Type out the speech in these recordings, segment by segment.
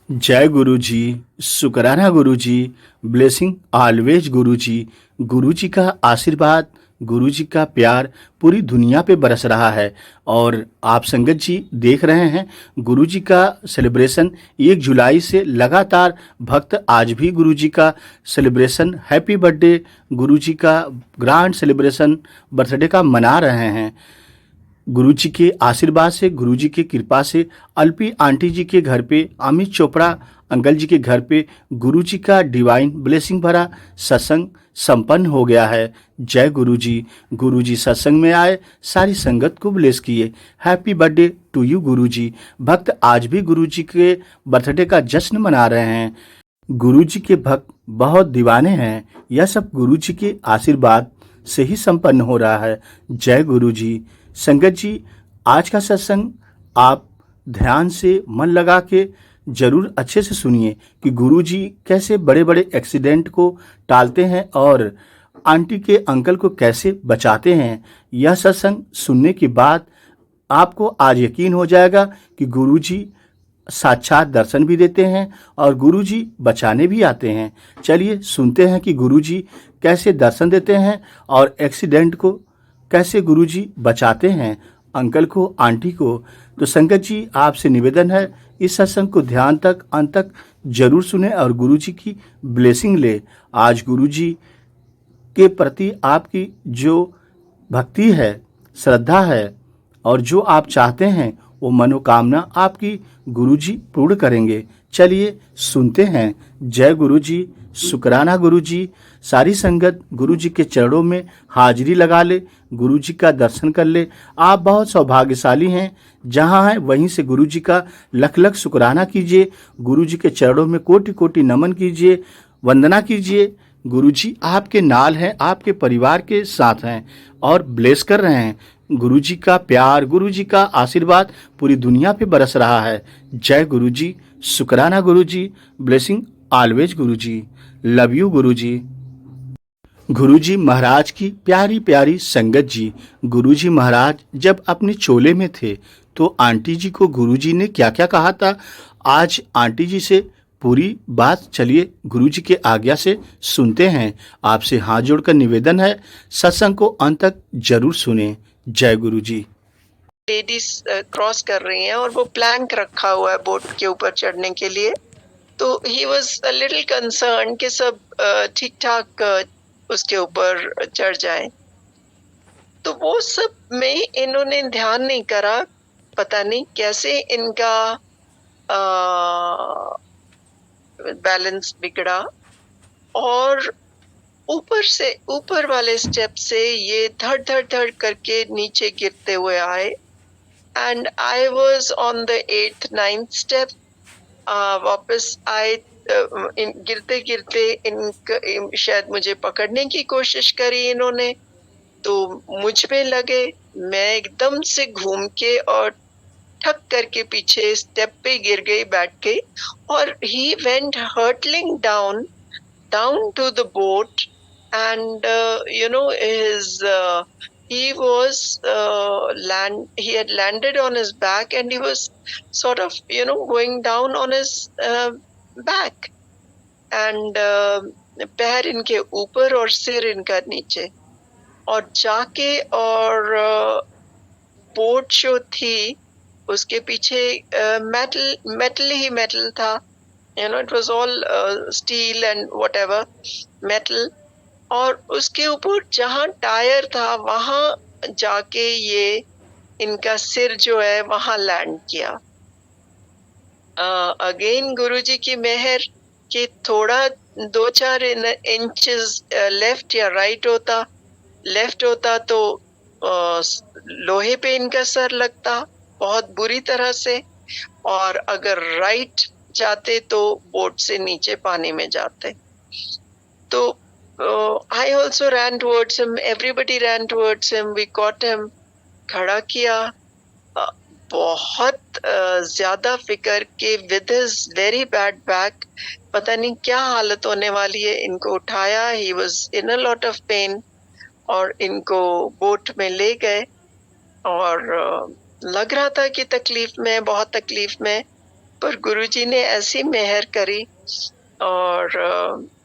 जय गुरु जी, शुकराना गुरु जी, blessing always गुरु जी। गुरु जी का आशीर्वाद, गुरु जी का प्यार पूरी दुनिया पे बरस रहा है। और आप संगत जी देख रहे हैं गुरु जी का सेलिब्रेशन 1 जुलाई से लगातार भक्त आज भी गुरु जी का सेलिब्रेशन हैप्पी बर्थडे गुरु जी का ग्रैंड सेलिब्रेशन बर्थडे का मना रहे हैं। गुरु जी के आशीर्वाद से, गुरु जी की कृपा से अल्पी आंटी जी के घर पे, अमित चोपड़ा अंकल जी के घर पे गुरु जी का डिवाइन ब्लेसिंग भरा सत्संग संपन्न हो गया है। जय गुरु जी। गुरु जी सत्संग में आए, सारी संगत को ब्लेस किए। हैप्पी बर्थडे टू यू गुरु जी। भक्त आज भी गुरु जी के बर्थडे का जश्न मना रहे हैं। गुरु जी के भक्त बहुत दीवाने हैं। यह सब गुरु जी के आशीर्वाद से ही संपन्न हो रहा है। जय गुरु जी। संगत जी, आज का सत्संग आप ध्यान से मन लगा के जरूर अच्छे से सुनिए कि गुरु जी कैसे बड़े बड़े एक्सीडेंट को टालते हैं और आंटी के अंकल को कैसे बचाते हैं। यह सत्संग सुनने के बाद आपको आज यकीन हो जाएगा कि गुरु जी साक्षात दर्शन भी देते हैं और गुरुजी बचाने भी आते हैं। चलिए सुनते हैं कि गुरुजी कैसे दर्शन देते हैं और एक्सीडेंट को कैसे गुरुजी बचाते हैं, अंकल को, आंटी को। तो संगत जी, आपसे निवेदन है इस सत्संग को ध्यान तक अंत तक जरूर सुने और गुरुजी की ब्लेसिंग ले। आज गुरुजी के प्रति आपकी जो भक्ति है, श्रद्धा है और जो आप चाहते हैं वो मनोकामना आपकी गुरुजी पूर्ण करेंगे। चलिए सुनते हैं। जय गुरु जी, शुकराना गुरु जी। सारी संगत गुरु जी के चरणों में हाजिरी लगा ले, गुरु जी का दर्शन कर ले। आप बहुत सौभाग्यशाली हैं। जहाँ हैं वहीं से गुरु जी का लख लख शुकराना कीजिए। गुरु जी के चरणों में कोटि कोटि नमन कीजिए, वंदना कीजिए। गुरु जी आपके नाल हैं, आपके परिवार के साथ हैं और ब्लेस कर रहे हैं। गुरु जी का प्यार, गुरु जी का आशीर्वाद पूरी दुनिया पे बरस रहा है। जय गुरु जी, शुकराना गुरु जी, blessing always Guru ji. Love you गुरु जी। गुरु जी महाराज की प्यारी प्यारी संगत जी। गुरु जी महाराज जब अपने चोले में थे तो आंटी जी को गुरु जी ने क्या क्या कहा था, आज आंटी जी से पूरी बात चलिए गुरु जी के आज्ञा से सुनते हैं। आपसे हाथ जोड़कर निवेदन है, सत्संग को अंत तक जरूर सुने। जय गुरु जी। लेडीज क्रॉस कर रही हैं और वो प्लैंक रखा हुआ है बोट के ऊपर चढ़ने के लिए। तो he was a little concern कि सब ठीक ठाक उसके ऊपर चढ़ जाएं। तो वो सब में इन्होंने ध्यान नहीं करा, पता नहीं कैसे इनका बैलेंस बिगड़ा और ऊपर वाले स्टेप से ये धड़ धड़ धड़ करके नीचे गिरते हुए आए। And I was on the 8th 9th step. वापस आए। गिरते गिरते शायद मुझे पकड़ने की कोशिश करी इन्होंने, तो मुझ पे लगे। मैं एकदम से घूम के और ठक करके पीछे स्टेप पे गिर गई, बैठ गई। और he went hurtling down to the boat, and he had landed on his back, and he was sort of going down on his back, and पैर इनके ऊपर और सिर इनका नीचे। और जाके और बोट जो थी उसके पीछे मेटल था। It was all steel and whatever, metal. और उसके ऊपर जहाँ टायर था वहां जाके ये इनका सिर जो है वहां लैंड किया। अगेन गुरुजी की मेहर कि थोड़ा 2-4 इंचेस लेफ्ट या राइट होता तो लोहे पे इनका सर लगता बहुत बुरी तरह से, और अगर राइट जाते तो बोट से नीचे पानी में जाते। तो I also ran towards him, everybody ran towards him, we caught him, खड़ा किया। बहुत ज्यादा फिकर के with his very bad back, पता नहीं क्या हालत होने वाली है। इनको उठाया, he was in a lot of pain, और इनको बोट में ले गए। और लग रहा था कि बहुत तकलीफ में। पर गुरुजी ने ऐसी मेहर करी और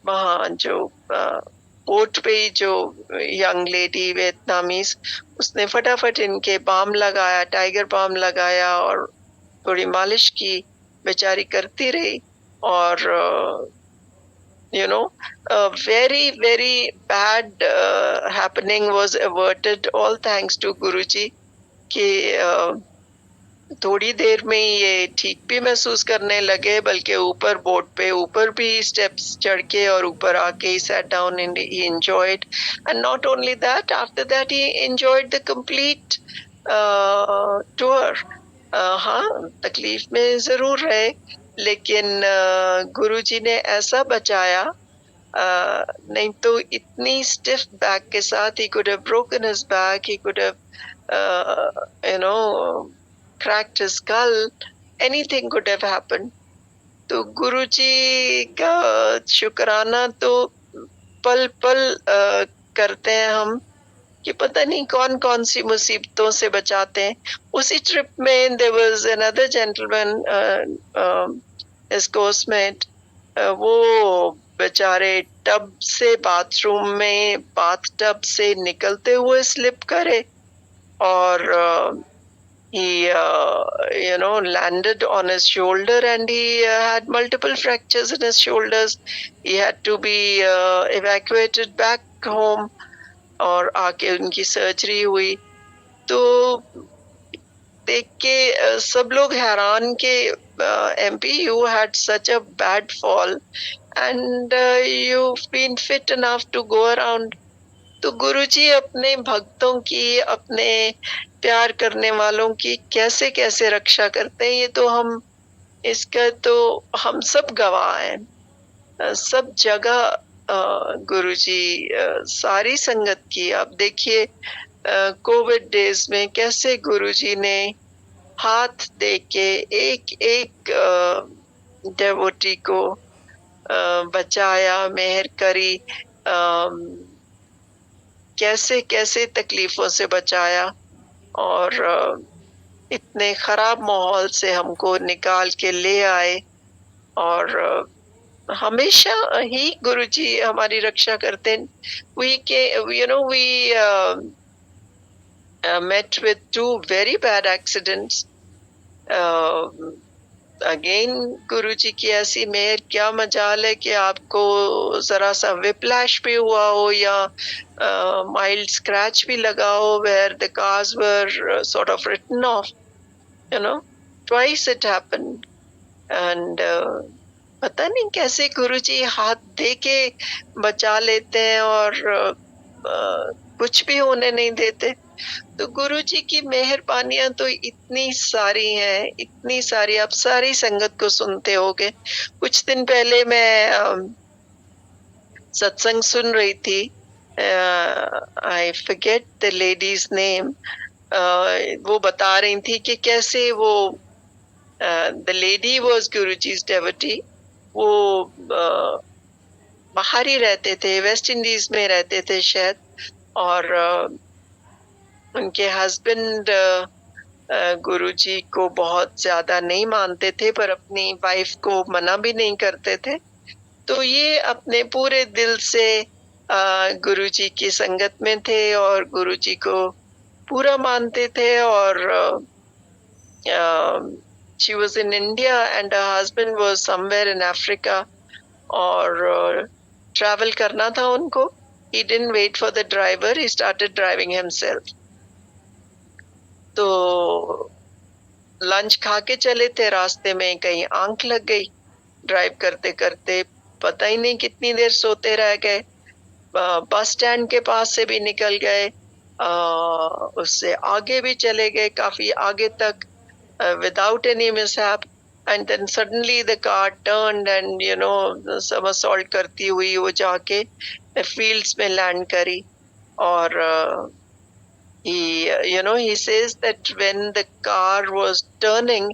वहाँ जो बोट पे ही जो यंग लेडी वियतनामीज, उसने फटाफट इनके बाम लगाया, टाइगर बाम लगाया और थोड़ी मालिश की, बेचारी करती रही और very, very bad happening was averted, all thanks to Guruji कि थोड़ी देर में ही ये ठीक भी महसूस करने लगे, बल्कि ऊपर बोट पे ऊपर भी स्टेप्स चढ़ के और ऊपर आके ही sat down and he enjoyed, and not only that, after that he enjoyed the complete tour. हाँ, तकलीफ में जरूर रहे, लेकिन गुरुजी ने ऐसा बचाया, नहीं तो इतनी स्टिफ बैक के साथ he could have broken his back, he could have cracked his skull, anything could have happened. तो गुरुजी का शुक्राना तो पल पल करते हैं हम कि पता नहीं कौन कौन सी मुसीबतों से बचाते हैं। उसी ट्रिप में there was another gentleman, his coursemate, वो बेचारे टब से बाथरूम में बाथ टब से निकलते हुए स्लिप करे और he landed on his shoulder and he had multiple fractures in his shoulders. He had to be evacuated back home और आके उनकी सर्जरी हुई। तो देख के सब लोग हैरान के MP, you had such a bad fall and you've been fit enough to go around. तो गुरुजी अपने भक्तों की, अपने प्यार करने वालों की कैसे कैसे रक्षा करते हैं, ये तो हम इसका तो हम सब गवाह हैं। सब जगह गुरुजी सारी संगत की, आप देखिए कोविड डेज में कैसे गुरुजी ने हाथ दे के एक एक डेवोटी को बचाया, मेहर करी, कैसे कैसे तकलीफों से बचाया और इतने खराब माहौल से हमको निकाल के ले आए और हमेशा ही गुरुजी हमारी रक्षा करते हैं। We met with 2 very bad accidents. Again गुरुजी की ऐसी मेहर, क्या मजाल है कि आपको जरा सा विप्लैश भी हुआ हो या माइल्ड स्क्रैच भी लगा हो, where the cars were sort of written off, twice it happened and पता नहीं कैसे गुरुजी हाथ दे के बचा लेते हैं और कुछ भी होने नहीं देते। तो गुरुजी की मेहरबानियां तो इतनी सारी हैं, इतनी सारी। आप सारी संगत को सुनते होगे। कुछ दिन पहले मैं सत्संग सुन रही थी, I forget the ladies name, वो बता रही थी कि कैसे वो the lady was Guruji's devotee, वो बाहर ही रहते थे, वेस्ट इंडीज में रहते थे शायद, और उनके हस्बैंड गुरुजी को बहुत ज्यादा नहीं मानते थे, पर अपनी वाइफ को मना भी नहीं करते थे। तो ये अपने पूरे दिल से गुरुजी की संगत में थे और गुरुजी को पूरा मानते थे और she was in India and her husband was somewhere in Africa और travel करना था उनको। He didn't wait for the driver, he started driving himself. तो लंच खा के चले थे, रास्ते में कहीं आंख लग गई, ड्राइव करते करते पता ही नहीं कितनी देर सोते रह गए। बस स्टैंड के पास से भी निकल गए, उससे आगे भी चले गए, काफी आगे तक, without any mishap, and then suddenly the car turned and somersault करती हुई वो जाके fields में लैंड करी। और he says that when the car was turning,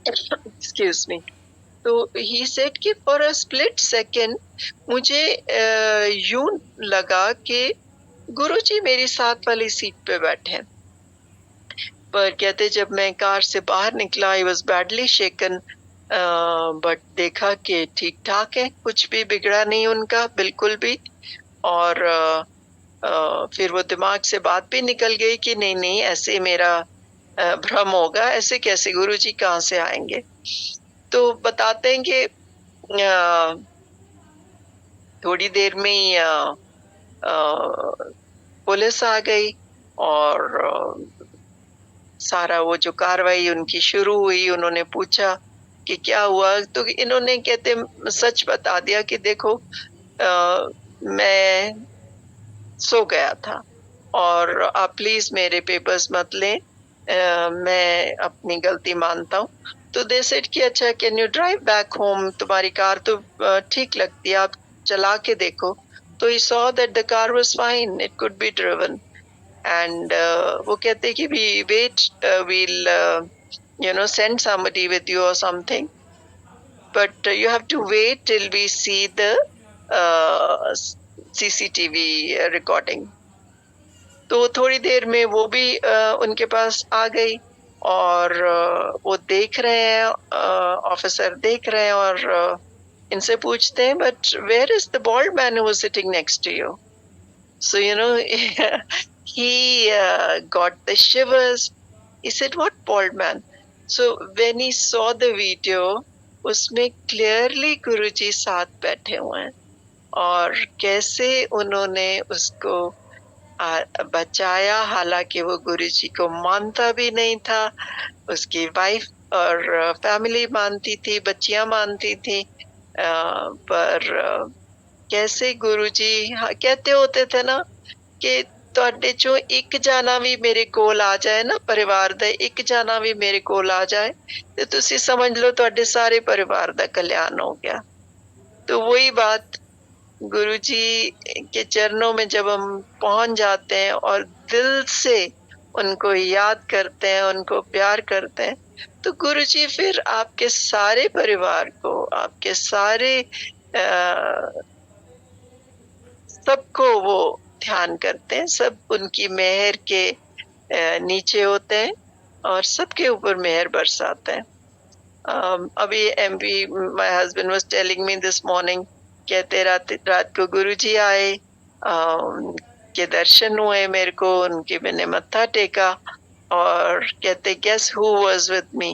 excuse me, तो he said कि for a split second मुझे यूं लगा कि गुरुजी मेरी साथ वाली सीट पे बैठे हैं। पर कहते जब मैं कार से बाहर निकला I was badly shaken, but देखा कि ठीक ठाक है, कुछ भी बिगड़ा नहीं उनका बिल्कुल भी। और फिर वो दिमाग से बात भी निकल गई कि नहीं नहीं ऐसे मेरा भ्रम होगा, ऐसे कैसे, गुरुजी कहाँ से आएंगे। तो बताते हैं कि थोड़ी देर में ही पुलिस आ गई और सारा वो जो कार्रवाई उनकी शुरू हुई। उन्होंने पूछा कि क्या हुआ, तो इन्होंने कहते सच बता दिया कि देखो मैं सो गया था और आप प्लीज मेरे पेपर्स मत लें, मैं अपनी गलती मानता हूँ। तो दे सेड कि अच्छा can you drive back home, तुम्हारी कार तो ठीक लगती है, आप चला के देखो। तो he saw that the car was fine, it could be driven. And वो कहते कि we wait, we'll you know send somebody with you or something, but you have to wait till we see the CCTV recording। तो थोड़ी देर में वो भी उनके पास आ गई और वो देख रहे हैं, ऑफिसर देख रहे हैं और इनसे पूछते हैं but where is the bald man who was sitting next to you. So, you know, he got the shivers. He said, what bald man? So, when he saw the video, उसमें clearly गुरुजी साथ बैठे हुए हैं और कैसे उन्होंने उसको बचाया, हालांकि वो गुरुजी को मानता भी नहीं था, उसकी वाइफ और फैमिली मानती थी, बच्चियां मानती थी, पर कैसे गुरुजी कहते होते थे ना ਕਿ ਤੁਹਾਡੇ ਚੋਂ ਇੱਕ ਜਾਣਾ ਵੀ ਮੇਰੇ ਕੋਲ ਆ ਜਾਏ ਨਾ, ਪਰਿਵਾਰ ਦਾ ਇੱਕ ਜਾਣਾ ਵੀ ਮੇਰੇ ਕੋਲ ਆ ਜਾਏ ਤੇ ਤੁਸੀਂ ਸਮਝ ਲਓ ਤੁਹਾਡੇ ਸਾਰੇ परिवार ਦਾ कल्याण हो गया। तो वही बात गुरुजी के चरणों में जब हम पहुंच जाते हैं और दिल से उनको याद करते हैं, उनको प्यार करते हैं, तो गुरुजी फिर आपके सारे परिवार को, आपके सारे सबको वो ध्यान करते हैं, सब उनकी मेहर के नीचे होते हैं और सबके ऊपर मेहर बरसाते हैं। अभी MP my husband was telling me this morning, कहते रात को गुरुजी आए, के दर्शन हुए मेरे को, उनके मैंने मत्था टेका और कहते guess who was with me.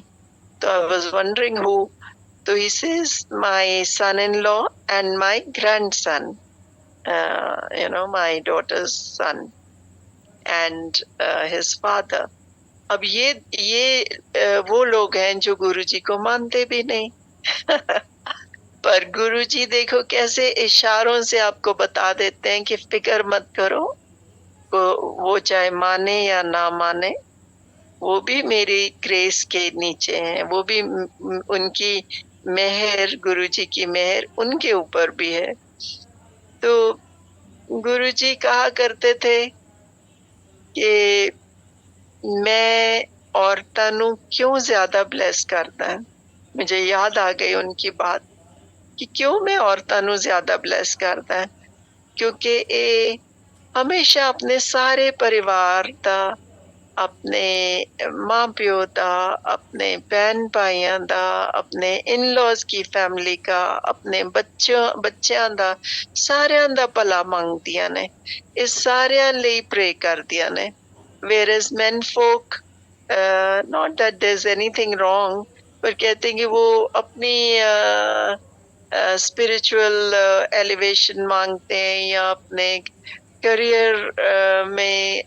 तो आई वाज वंडरिंग हु, तो he says my son in law and my grandson, my daughter's son and his father। अब ये वो लोग हैं जो गुरुजी को मानते भी नहीं पर गुरुजी देखो कैसे इशारों से आपको बता देते हैं कि फिक्र मत करो, वो चाहे माने या ना माने, वो भी मेरी ग्रेस के नीचे हैं, वो भी उनकी मेहर, गुरुजी की मेहर उनके ऊपर भी है। तो गुरुजी कहा करते थे कि मैं औरतां नू क्यों ज्यादा ब्लेस करता है। मुझे याद आ गई उनकी बात कि क्यों मैं औरतां नू ज्यादा ब्लेस करता है, क्योंकि ये हमेशा अपने सारे परिवार दा, अपने मां प्यो दा, अपने बहन भाइयां दा, अपने इन-लॉज की फैमिली का, अपने बच्चों दा, सारियां दा भला मंगदियां ने, इस सारियां ਲਈ प्रे करदियां ने। whereas men folk, not that there's anything wrong, पर कहते हैं कि वो अपनी स्पिरिचुअल एलिवेशन मांगते हैं या अपने करियर में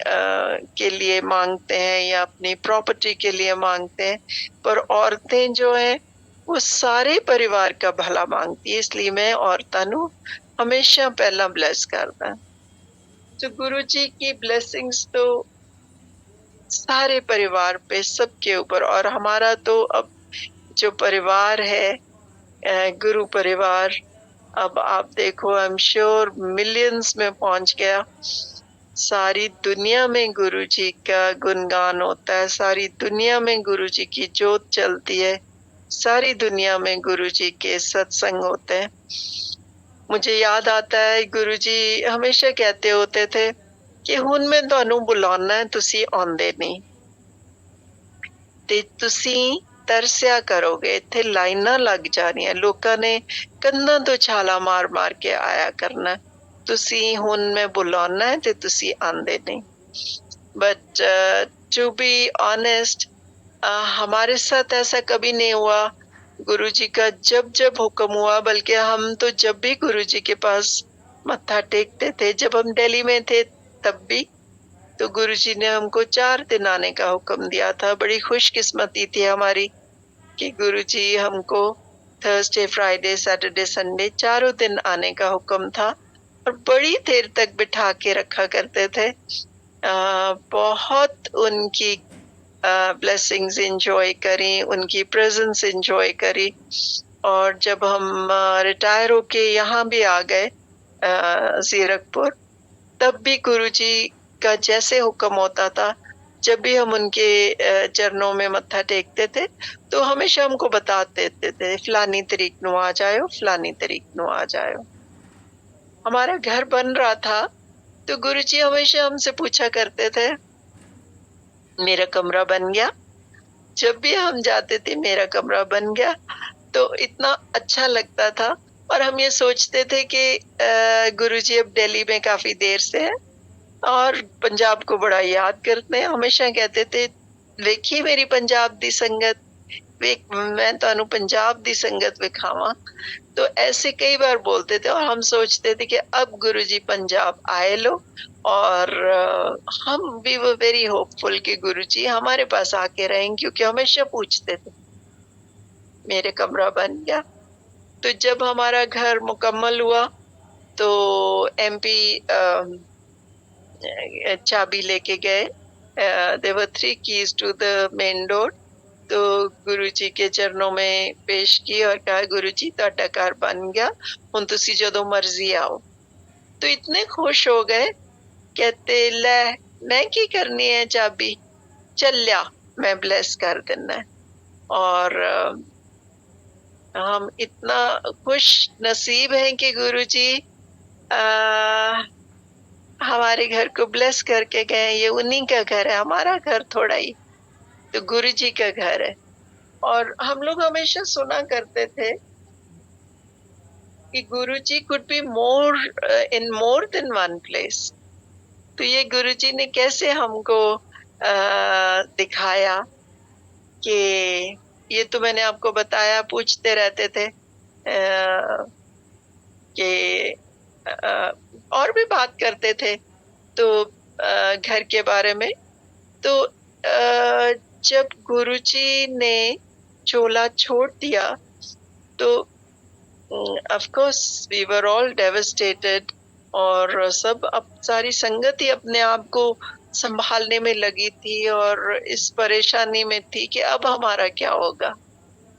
के लिए मांगते हैं या अपनी प्रॉपर्टी के लिए मांगते हैं, पर औरतें जो हैं वो सारे परिवार का भला मांगती है, इसलिए मैं औरतां नू हमेशा पहला ब्लेस करदा। तो गुरुजी की ब्लेसिंग्स तो सारे परिवार पे, सबके ऊपर, और हमारा तो अब जो परिवार है गुरु परिवार, अब आप देखो आई एम श्योर मिलियंस में पहुंच गया। सारी दुनिया में गुरुजी का गुणगान होता है, सारी दुनिया में गुरुजी की जोत चलती है, सारी दुनिया में गुरुजी के सत्संग होते हैं। मुझे याद आता है गुरुजी हमेशा कहते होते थे कि हुन मैं तुहानू बुलाना है, तुसी आंदे नहीं। ਤੇ ਤੁਸੀਂ ਤਰਸਿਆ ਕਰੋਗੇ, ਇੱਥੇ ਲਾਈਨਾਂ ਲੱਗ ਜਾਣੀਆਂ, ਲੋਕਾਂ ਨੇ ਕੰਧਾਂ ਤੋਂ ਛਾਲਾਂ ਮਾਰ-ਮਾਰ ਕੇ ਆਇਆ ਕਰਨਾ। ਤੁਸੀਂ ਹੁਣ ਮੈਂ ਬੁਲਾਉਣਾ ਹੈ ਤੇ ਤੁਸੀਂ ਆਂਦੇ नहीं। बट टू बी ऑनेस्ट, हमारे साथ ऐसा कभी नहीं हुआ। गुरुजी का जब-जब हुक्म हुआ, बल्कि हम तो जब भी गुरुजी के पास मत्था टेकते थे, जब हम दिल्ली में थे तब भी, तो गुरुजी ने हमको 4 दिन आने का हुक्म दिया था। बड़ी खुशकिस्मती थी हमारी कि गुरुजी हमको थर्सडे, फ्राइडे, सैटरडे, संडे चारों दिन आने का हुक्म था और बड़ी देर तक बिठा के रखा करते थे। बहुत उनकी ब्लेसिंग्स एंजॉय करी, उनकी प्रेजेंस एंजॉय करी। और जब हम रिटायर होके यहाँ भी आ गए जीरकपुर, तब भी गुरुजी का जैसे हुक्म होता था, जब भी हम उनके चरणों में मत्था टेकते थे, तो हमेशा हमको बता देते थे, फलानी तारीख नू आ जायो, फलानी तारीख नू आ जायो। हमारा घर बन रहा था, तो गुरुजी हमेशा हमसे पूछा करते थे, मेरा कमरा बन गया? जब भी हम जाते थे, मेरा कमरा बन गया, तो इतना अच्छा लगता था। और हम ये सोचते थे कि गुरुजी अब दिल्ली में काफी देर से हैं और पंजाब को बड़ा याद करते हैं। हमेशा कहते थे, वेखी मेरी पंजाब दी संगत, मैं तुहानू पंजाब दी संगत विखावां। तो ऐसे कई बार बोलते थे और हम सोचते थे कि अब गुरुजी पंजाब आए लो। और हम भी वो वेरी होपफुल कि गुरुजी हमारे पास आके रहेंगे, क्योंकि हमेशा पूछते थे, मेरे कमरा बन गया। तो जब हमारा घर मुकम्मल हुआ, तो एमपी चाबी लेके गए। There were 3 keys to the main door. तो गुरुजी के चरणों में पेश की और कहा, गुरुजी तुहाडा घर बन गया, हुण तुसी जदों मर्जी आओ। तो इतने खुश हो गए, कहते ले मैं की करनी है चाबी, चलिया मैं ब्लेस कर देना है। और हम इतना खुश नसीब हैं कि गुरुजी हमारे घर को ब्लेस करके गए। ये उन्हीं का घर है, हमारा घर थोड़ा ही, तो गुरुजी का घर है। और हम लोग हमेशा सुना करते थे कि Guruji could be more in more than one place. तो ये गुरुजी ने कैसे हमको दिखाया कि ये तो मैंने आपको बताया, पूछते रहते थे कि और भी बात करते थे तो घर के बारे में। तो जब गुरुजी ने चोला छोड़ दिया, तो of course we were all devastated. और सब अब सारी संगत ही अपने आप को संभालने में लगी थी और इस परेशानी में थी कि अब हमारा क्या होगा।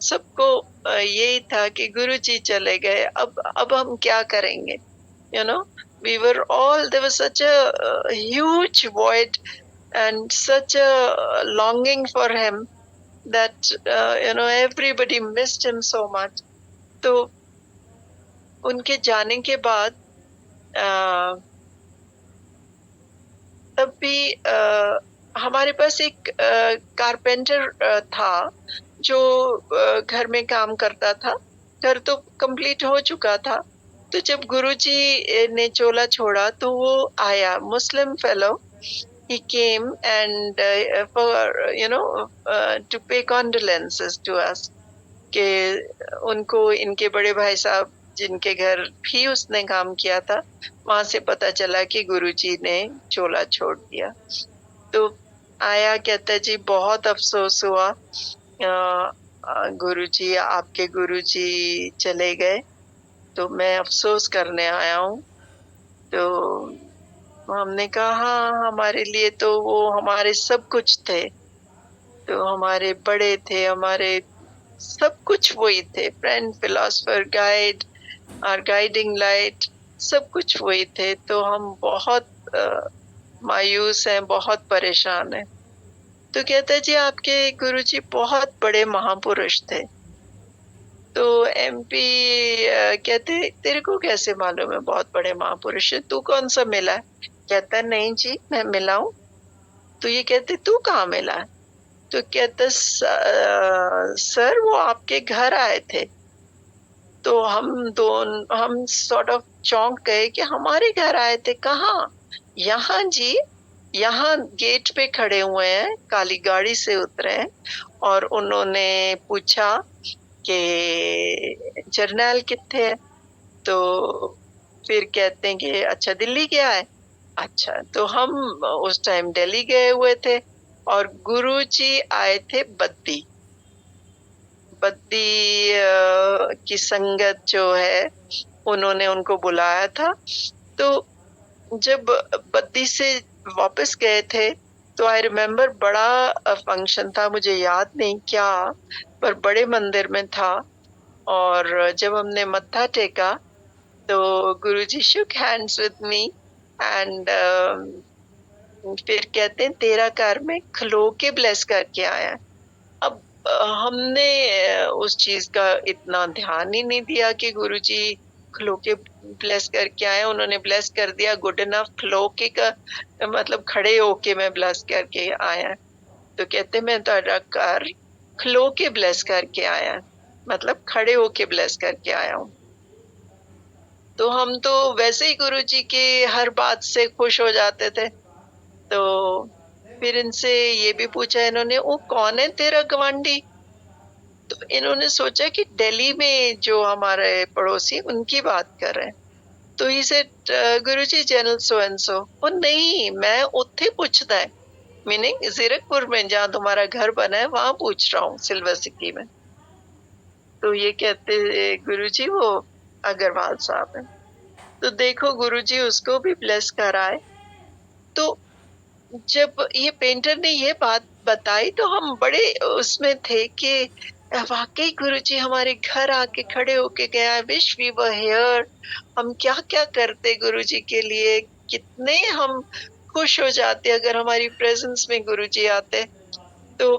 सबको यही था कि गुरुजी चले गए, अब हम क्या करेंगे, you know। We were all, there was such a huge void and such a longing for him that everybody missed him so much। तो उनके जाने के बाद तब भी हमारे पास एक कारपेंटर था जो घर में काम करता था। घर तो कंप्लीट हो चुका था। तो जब गुरुजी ने चोला छोड़ा तो वो आया, मुस्लिम fellow. He came and to pay condolences to us कि उनको इनके बड़े भाई साहब जिनके घर भी उसने काम किया था, वहां से पता चला कि गुरुजी ने चोला छोड़ दिया। तो आया, कहता जी बहुत अफसोस हुआ, गुरुजी, आपके गुरुजी चले गए, तो मैं अफसोस करने आया हूँ। तो हमने कहा, हाँ, हमारे लिए तो वो हमारे सब कुछ थे, तो हमारे बड़े थे, हमारे सब कुछ वही थे, फ्रेंड, फिलोसफर, गाइड, और गाइडिंग लाइट, सब कुछ वही थे। तो हम बहुत मायूस हैं, बहुत परेशान हैं। तो कहता जी आपके गुरुजी बहुत बड़े महापुरुष थे। तो एमपी कहते तेरे को कैसे मालूम है बहुत बड़े महापुरुष है, तू कौन सा मिला है? कहता नहीं जी मैं मिला हूँ। तो ये कहते तू कहाँ मिला है? तो कहते सर वो आपके घर आए थे। तो हम सॉर्ट ऑफ चौंक गए कि हमारे घर आए थे, कहाँ? यहाँ जी, यहाँ गेट पे खड़े हुए हैं, काली गाड़ी से उतरे हैं और उन्होंने पूछा कि जरनैल कित्थे है? तो फिर कहते हैं कि अच्छा दिल्ली गया है। अच्छा, तो हम उस टाइम दिल्ली गए हुए थे और गुरुजी आए थे बद्दी। बद्दी की संगत जो है, उन्होंने उनको बुलाया था। तो जब बद्दी से वापस गए थे, तो आई रिमेम्बर बड़ा फंक्शन था, मुझे याद नहीं क्या, पर बड़े मंदिर में था और जब हमने मत्था टेका, तो गुरुजी shook hands with me and फिर कहते हैं तेरा घर में खलो के ब्लेस करके आया है। अब हमने उस चीज का इतना ध्यान ही नहीं दिया कि गुरुजी खलो के ब्लेस करके आए। उन्होंने ब्लेस कर दिया गुड इनफ, खलो के का मतलब खड़े होके मैं ब्लेस करके आया। तो कहते मैं ਤੁਹਾਡਾ घर खलो के ब्लेस करके आया, मतलब खड़े होके ब्लेस करके आया हूँ। तो हम तो वैसे ही गुरुजी के हर बात से खुश हो जाते थे। तो फिर इनसे ये भी पूछा इन्होंने, वो कौन है तेरा गवांडी? तो इन्होंने सोचा कि दिल्ली में जो हमारे पड़ोसी उनकी बात कर रहे हैं। तो ही से गुरुजी जनरल सो एंड सो। वो नहीं, मैं उत्थे पूछता है, मीनिंग जीरकपुर में जहाँ तुम्हारा घर बना है वहां पूछ रहा हूँ, सिल्वर सिटी में। तो ये कहते गुरुजी वो अग्रवाल साहब है। तो देखो गुरुजी उसको भी ब्लेस कराए। तो जब ये पेंटर ने ये बात बताई तो हम बड़े उसमें थे कि वाकई गुरुजी हमारे घर आके खड़े होके गया, विश वी वर हियर। हम क्या क्या करते गुरुजी के लिए, कितने हम खुश हो जाते अगर हमारी प्रेजेंस में गुरुजी आते। तो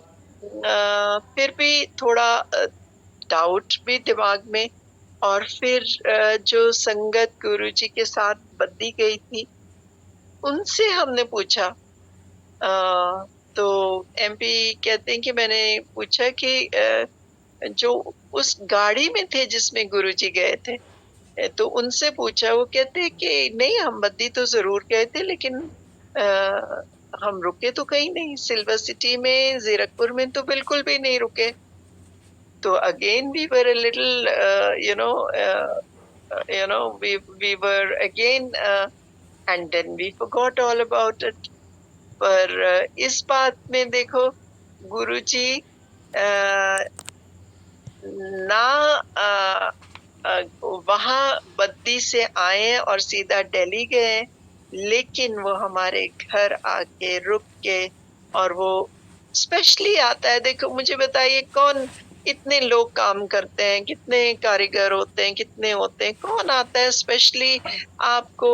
फिर भी थोड़ा डाउट भी दिमाग में। और फिर जो संगत गुरुजी के साथ बद्दी गई थी, उनसे हमने पूछा। तो एमपी कहते हैं कि मैंने पूछा कि जो उस गाड़ी में थे जिसमें गुरुजी गए थे, तो उनसे पूछा। वो कहते हैं कि नहीं, हम बद्दी तो जरूर गए थे, लेकिन हम रुके तो कहीं नहीं, सिल्वर सिटी में, जीरकपुर में तो बिल्कुल भी नहीं रुके। तो again we were a little we were again and then we forgot all about it। पर इस बात में देखो गुरुजी ना वहां बद्दी से आए और सीधा दिल्ली गए, लेकिन वो हमारे घर आके रुक के, और वो स्पेशली आता है। देखो मुझे बताइए, कौन इतने लोग काम करते हैं, कितने कारीगर होते हैं, कितने होते हैं, कौन आता है स्पेशली आपको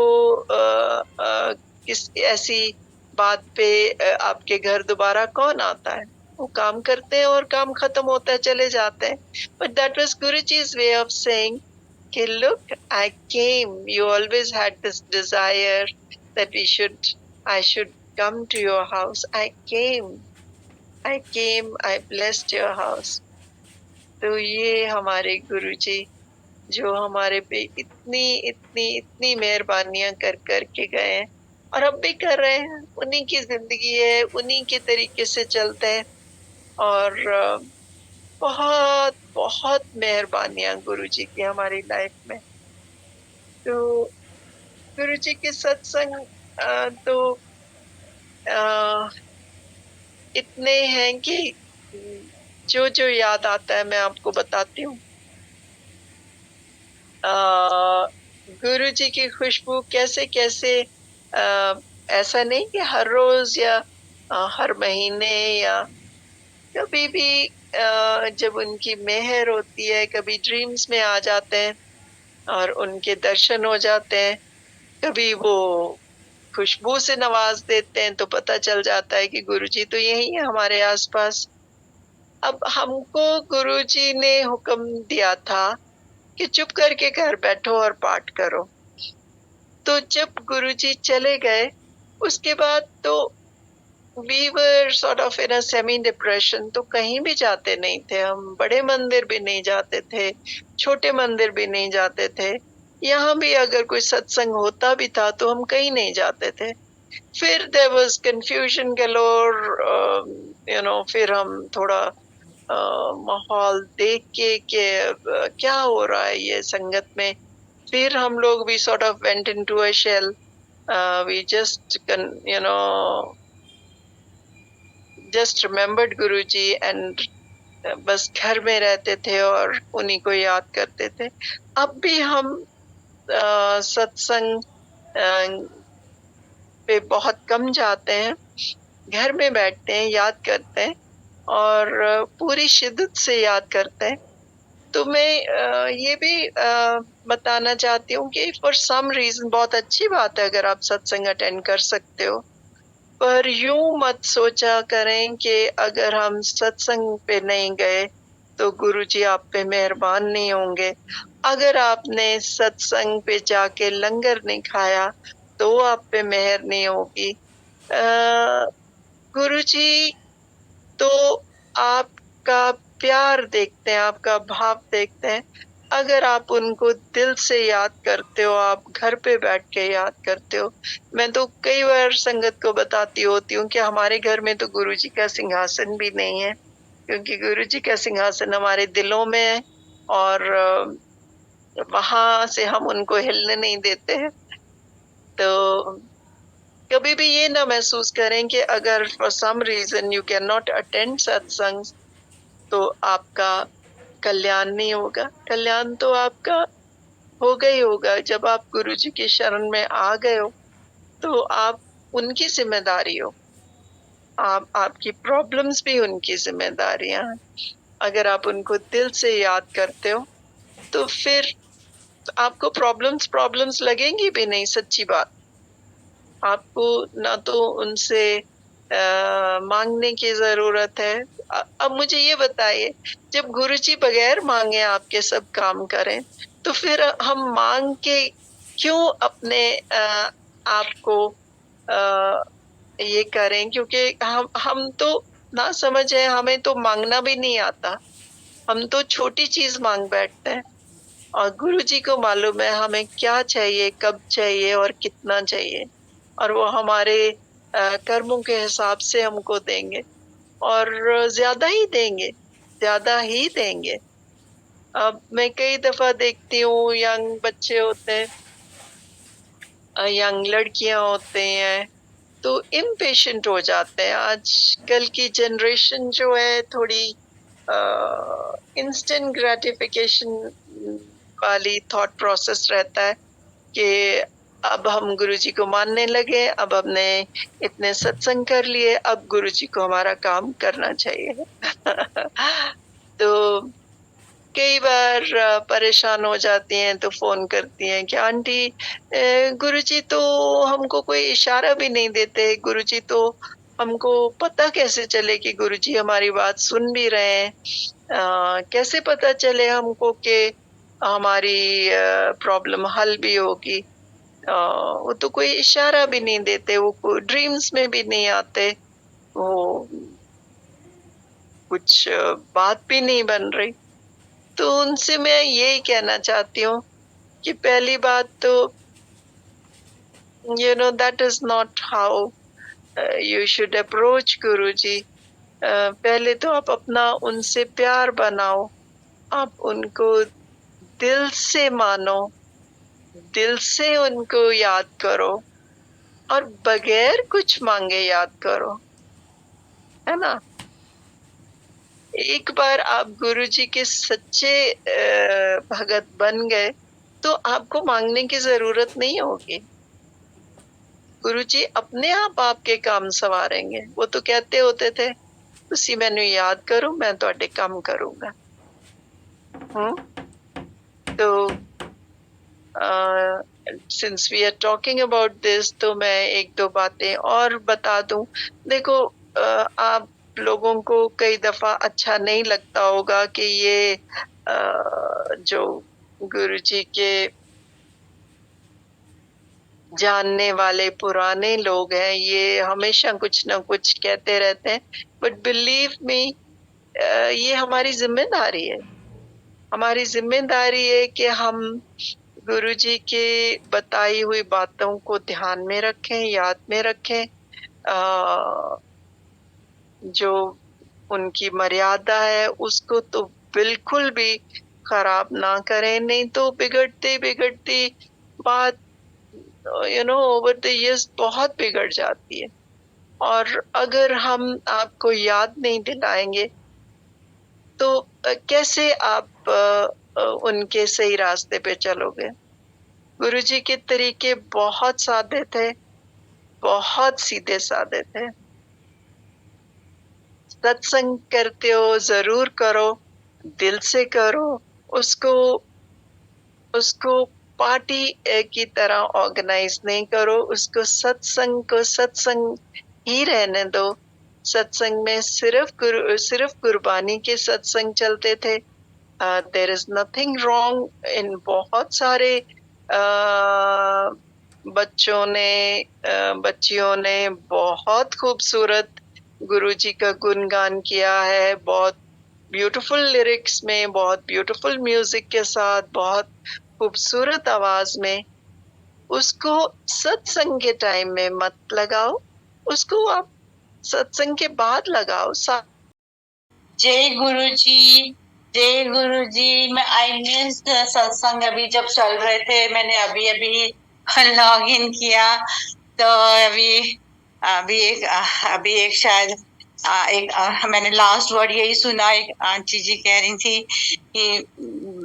किस ऐसी बात पे आपके घर दोबारा कौन आता है? वो काम करते हैं और काम खत्म होता है, चले जाते हैं। But that was Guruji's way of saying, "Okay, look, I came. You always had this desire that I should come to your house. I came, I blessed your house." तो ये हमारे गुरुजी जो हमारे पे इतनी इतनी इतनी मेहरबानियां कर कर के गए हैं और अब भी कर रहे हैं। उन्हीं की जिंदगी है, उन्हीं के तरीके से चलते हैं। और बहुत बहुत मेहरबानियां गुरुजी की हमारी लाइफ में। तो गुरुजी के सत्संग तो इतने हैं कि जो जो याद आता है मैं आपको बताती हूँ। गुरुजी की खुशबू कैसे कैसे, ऐसा नहीं कि हर रोज या हर महीने या कभी भी, जब उनकी मेहर होती है, कभी ड्रीम्स में आ जाते हैं और उनके दर्शन हो जाते हैं, कभी वो खुशबू से नवाज देते हैं, तो पता चल जाता है कि गुरुजी तो यही है हमारे आसपास। अब हमको गुरुजी ने हुक्म दिया था कि चुप करके घर बैठो और पाठ करो। तो जब गुरुजी चले गए, उसके बाद तो we were sort of in a semi depression, तो कहीं भी जाते नहीं थे हम, बड़े मंदिर भी नहीं जाते थे, छोटे मंदिर भी नहीं जाते थे। यहाँ भी अगर कोई सत्संग होता भी था तो हम कहीं नहीं जाते थे। फिर देयर वाज कंफ्यूजन गैलोर, फिर हम थोड़ा माहौल देख के क्या हो रहा है ये संगत में, फिर हम लोग भी sort of went into a shell. We just remembered Guruji and बस घर में रहते थे और उन्हीं को याद करते थे। अब भी हम सत्संग पे बहुत कम जाते हैं, घर में बैठते हैं, याद करते हैं और पूरी शिद्दत से याद करते हैं। तो मैं ये भी बताना चाहती हूँ कि फॉर सम रीज़न बहुत अच्छी बात है अगर आप सत्संग अटेंड कर सकते हो। पर यूँ मत सोचा करें कि अगर हम सत्संग पे नहीं गए, तो गुरुजी आप पे मेहरबान नहीं होंगे। अगर आपने सत्संग पे जाके लंगर नहीं खाया, तो आप पे मेहर नहीं होगी। गुरुजी तो आपका प्यार देखते हैं, आपका भाव देखते हैं। अगर आप उनको दिल से याद करते हो, आप घर पे बैठ के याद करते हो। मैं तो कई बार संगत को बताती होती हूँ कि हमारे घर में तो गुरुजी का सिंहासन भी नहीं है, क्योंकि गुरुजी का सिंहासन हमारे दिलों में है और वहाँ से हम उनको हिलने नहीं देते हैं। तो कभी भी ये ना महसूस करें कि अगर for some reason you can not attend satsang, तो आपका कल्याण नहीं होगा। कल्याण तो आपका होगा ही होगा। जब आप गुरुजी की शरण में आ गए हो, तो आप उनकी ज़िम्मेदारी हो। आपकी प्रॉब्लम्स भी उनकी ज़िम्मेदारियाँ हैं। अगर आप उनको दिल से याद करते हो, तो फिर आपको प्रॉब्लम्स लगेंगी भी नहीं, सच्ची बात। आपको ना तो उनसे माँगने की ज़रूरत है। अब मुझे ये बताइए, जब गुरुजी बगैर माँगे आपके सब काम करें, तो फिर हम माँग के क्यों अपने आप को ये करें? क्योंकि हम तो ना समझ है, हमें तो माँगना भी नहीं आता। हम तो छोटी चीज़ माँग बैठते हैं और गुरुजी को मालूम है हमें क्या चाहिए, कब चाहिए और कितना चाहिए। और वो हमारे कर्मों के हिसाब से हमको देंगे और ज़्यादा ही देंगे, ज़्यादा ही देंगे। अब मैं कई दफ़ा देखती हूँ यंग बच्चे होते हैं, यंग लड़कियाँ होती हैं, तो इम्पेशेंट हो जाते हैं। आजकल की जनरेशन जो है थोड़ी इंस्टेंट ग्रैटिफिकेशन वाली थॉट प्रोसेस रहता है कि अब हम गुरुजी को मानने लगे, अब हमने इतने सत्संग कर लिए, अब गुरुजी को हमारा काम करना चाहिए। तो कई बार परेशान हो जाती हैं तो फ़ोन करती हैं कि आंटी गुरुजी तो हमको कोई इशारा भी नहीं देते, गुरुजी तो हमको पता कैसे चले कि गुरुजी हमारी बात सुन भी रहे हैं? कैसे पता चले हमको कि हमारी प्रॉब्लम हल भी होगी? वो तो कोई इशारा भी नहीं देते, वो ड्रीम्स में भी नहीं आते, वो कुछ बात भी नहीं बन रही। तो उनसे मैं यही कहना चाहती हूँ कि पहली बात तो that is not how you should approach Guruji. पहले तो आप अपना उनसे प्यार बनाओ, आप उनको दिल से मानो, दिल से उनको याद करो और बगैर कुछ माँगे याद करो, है ना? एक बार आप गुरुजी के सच्चे भगत बन गए, तो आपको माँगने की ज़रूरत नहीं होगी। गुरुजी अपने आप आपके काम संवारेंगे। वो तो कहते होते थे, "तुसी मैनू याद करो, मैं तुहाडे काम करूँगा।" हुँ? तो since we are talking about this, तो मैं 1-2 बातें और बता दूँ। देखो, आप लोगों को कई दफ़ा अच्छा नहीं लगता होगा कि ये जो गुरुजी के जानने वाले पुराने लोग हैं, ये हमेशा कुछ ना कुछ कहते रहते हैं, बट बिलीव मी, ये हमारी ज़िम्मेदारी है। हमारी ज़िम्मेदारी है कि हम गुरुजी के बताई हुई बातों को ध्यान में रखें, याद में रखें। जो उनकी मर्यादा है उसको तो बिल्कुल भी खराब ना करें, नहीं तो बिगड़ती-बिगड़ती बात ओवर द इयर्स बहुत बिगड़ जाती है। और अगर हम आपको याद नहीं दिलाएँगे, तो कैसे आप उनके सही रास्ते पे चलोगे? गुरुजी के तरीके बहुत सादे थे, बहुत सीधे-साधे थे। सत्संग करते हो, ज़रूर करो, दिल से करो, उसको उसको पार्टी की तरह ऑर्गेनाइज़ नहीं करो, उसको सत्संग को सत्संग ही रहने दो। सत्संग में सिर्फ़ गुरबानी के सत्संग चलते थे। There is nothing wrong in बहुत सारे बच्चियों ने बहुत खूबसूरत गुरुजी का गुणगान किया है, बहुत ब्यूटीफुल लिरिक्स में, बहुत ब्यूटीफुल म्यूज़िक के साथ, बहुत खूबसूरत आवाज़ में। उसको सत्संग के टाइम में मत लगाओ, उसको आप सत्संग के बाद लगाओ। जय गुरु जी, जय गुरु जी। मैं आई मिस सत्संग अभी जब चल रहे थे, मैंने अभी अभी लॉग इन किया, तो अभी एक शायद मैंने लास्ट वर्ड यही सुना। एक आंटी जी कह रही थी कि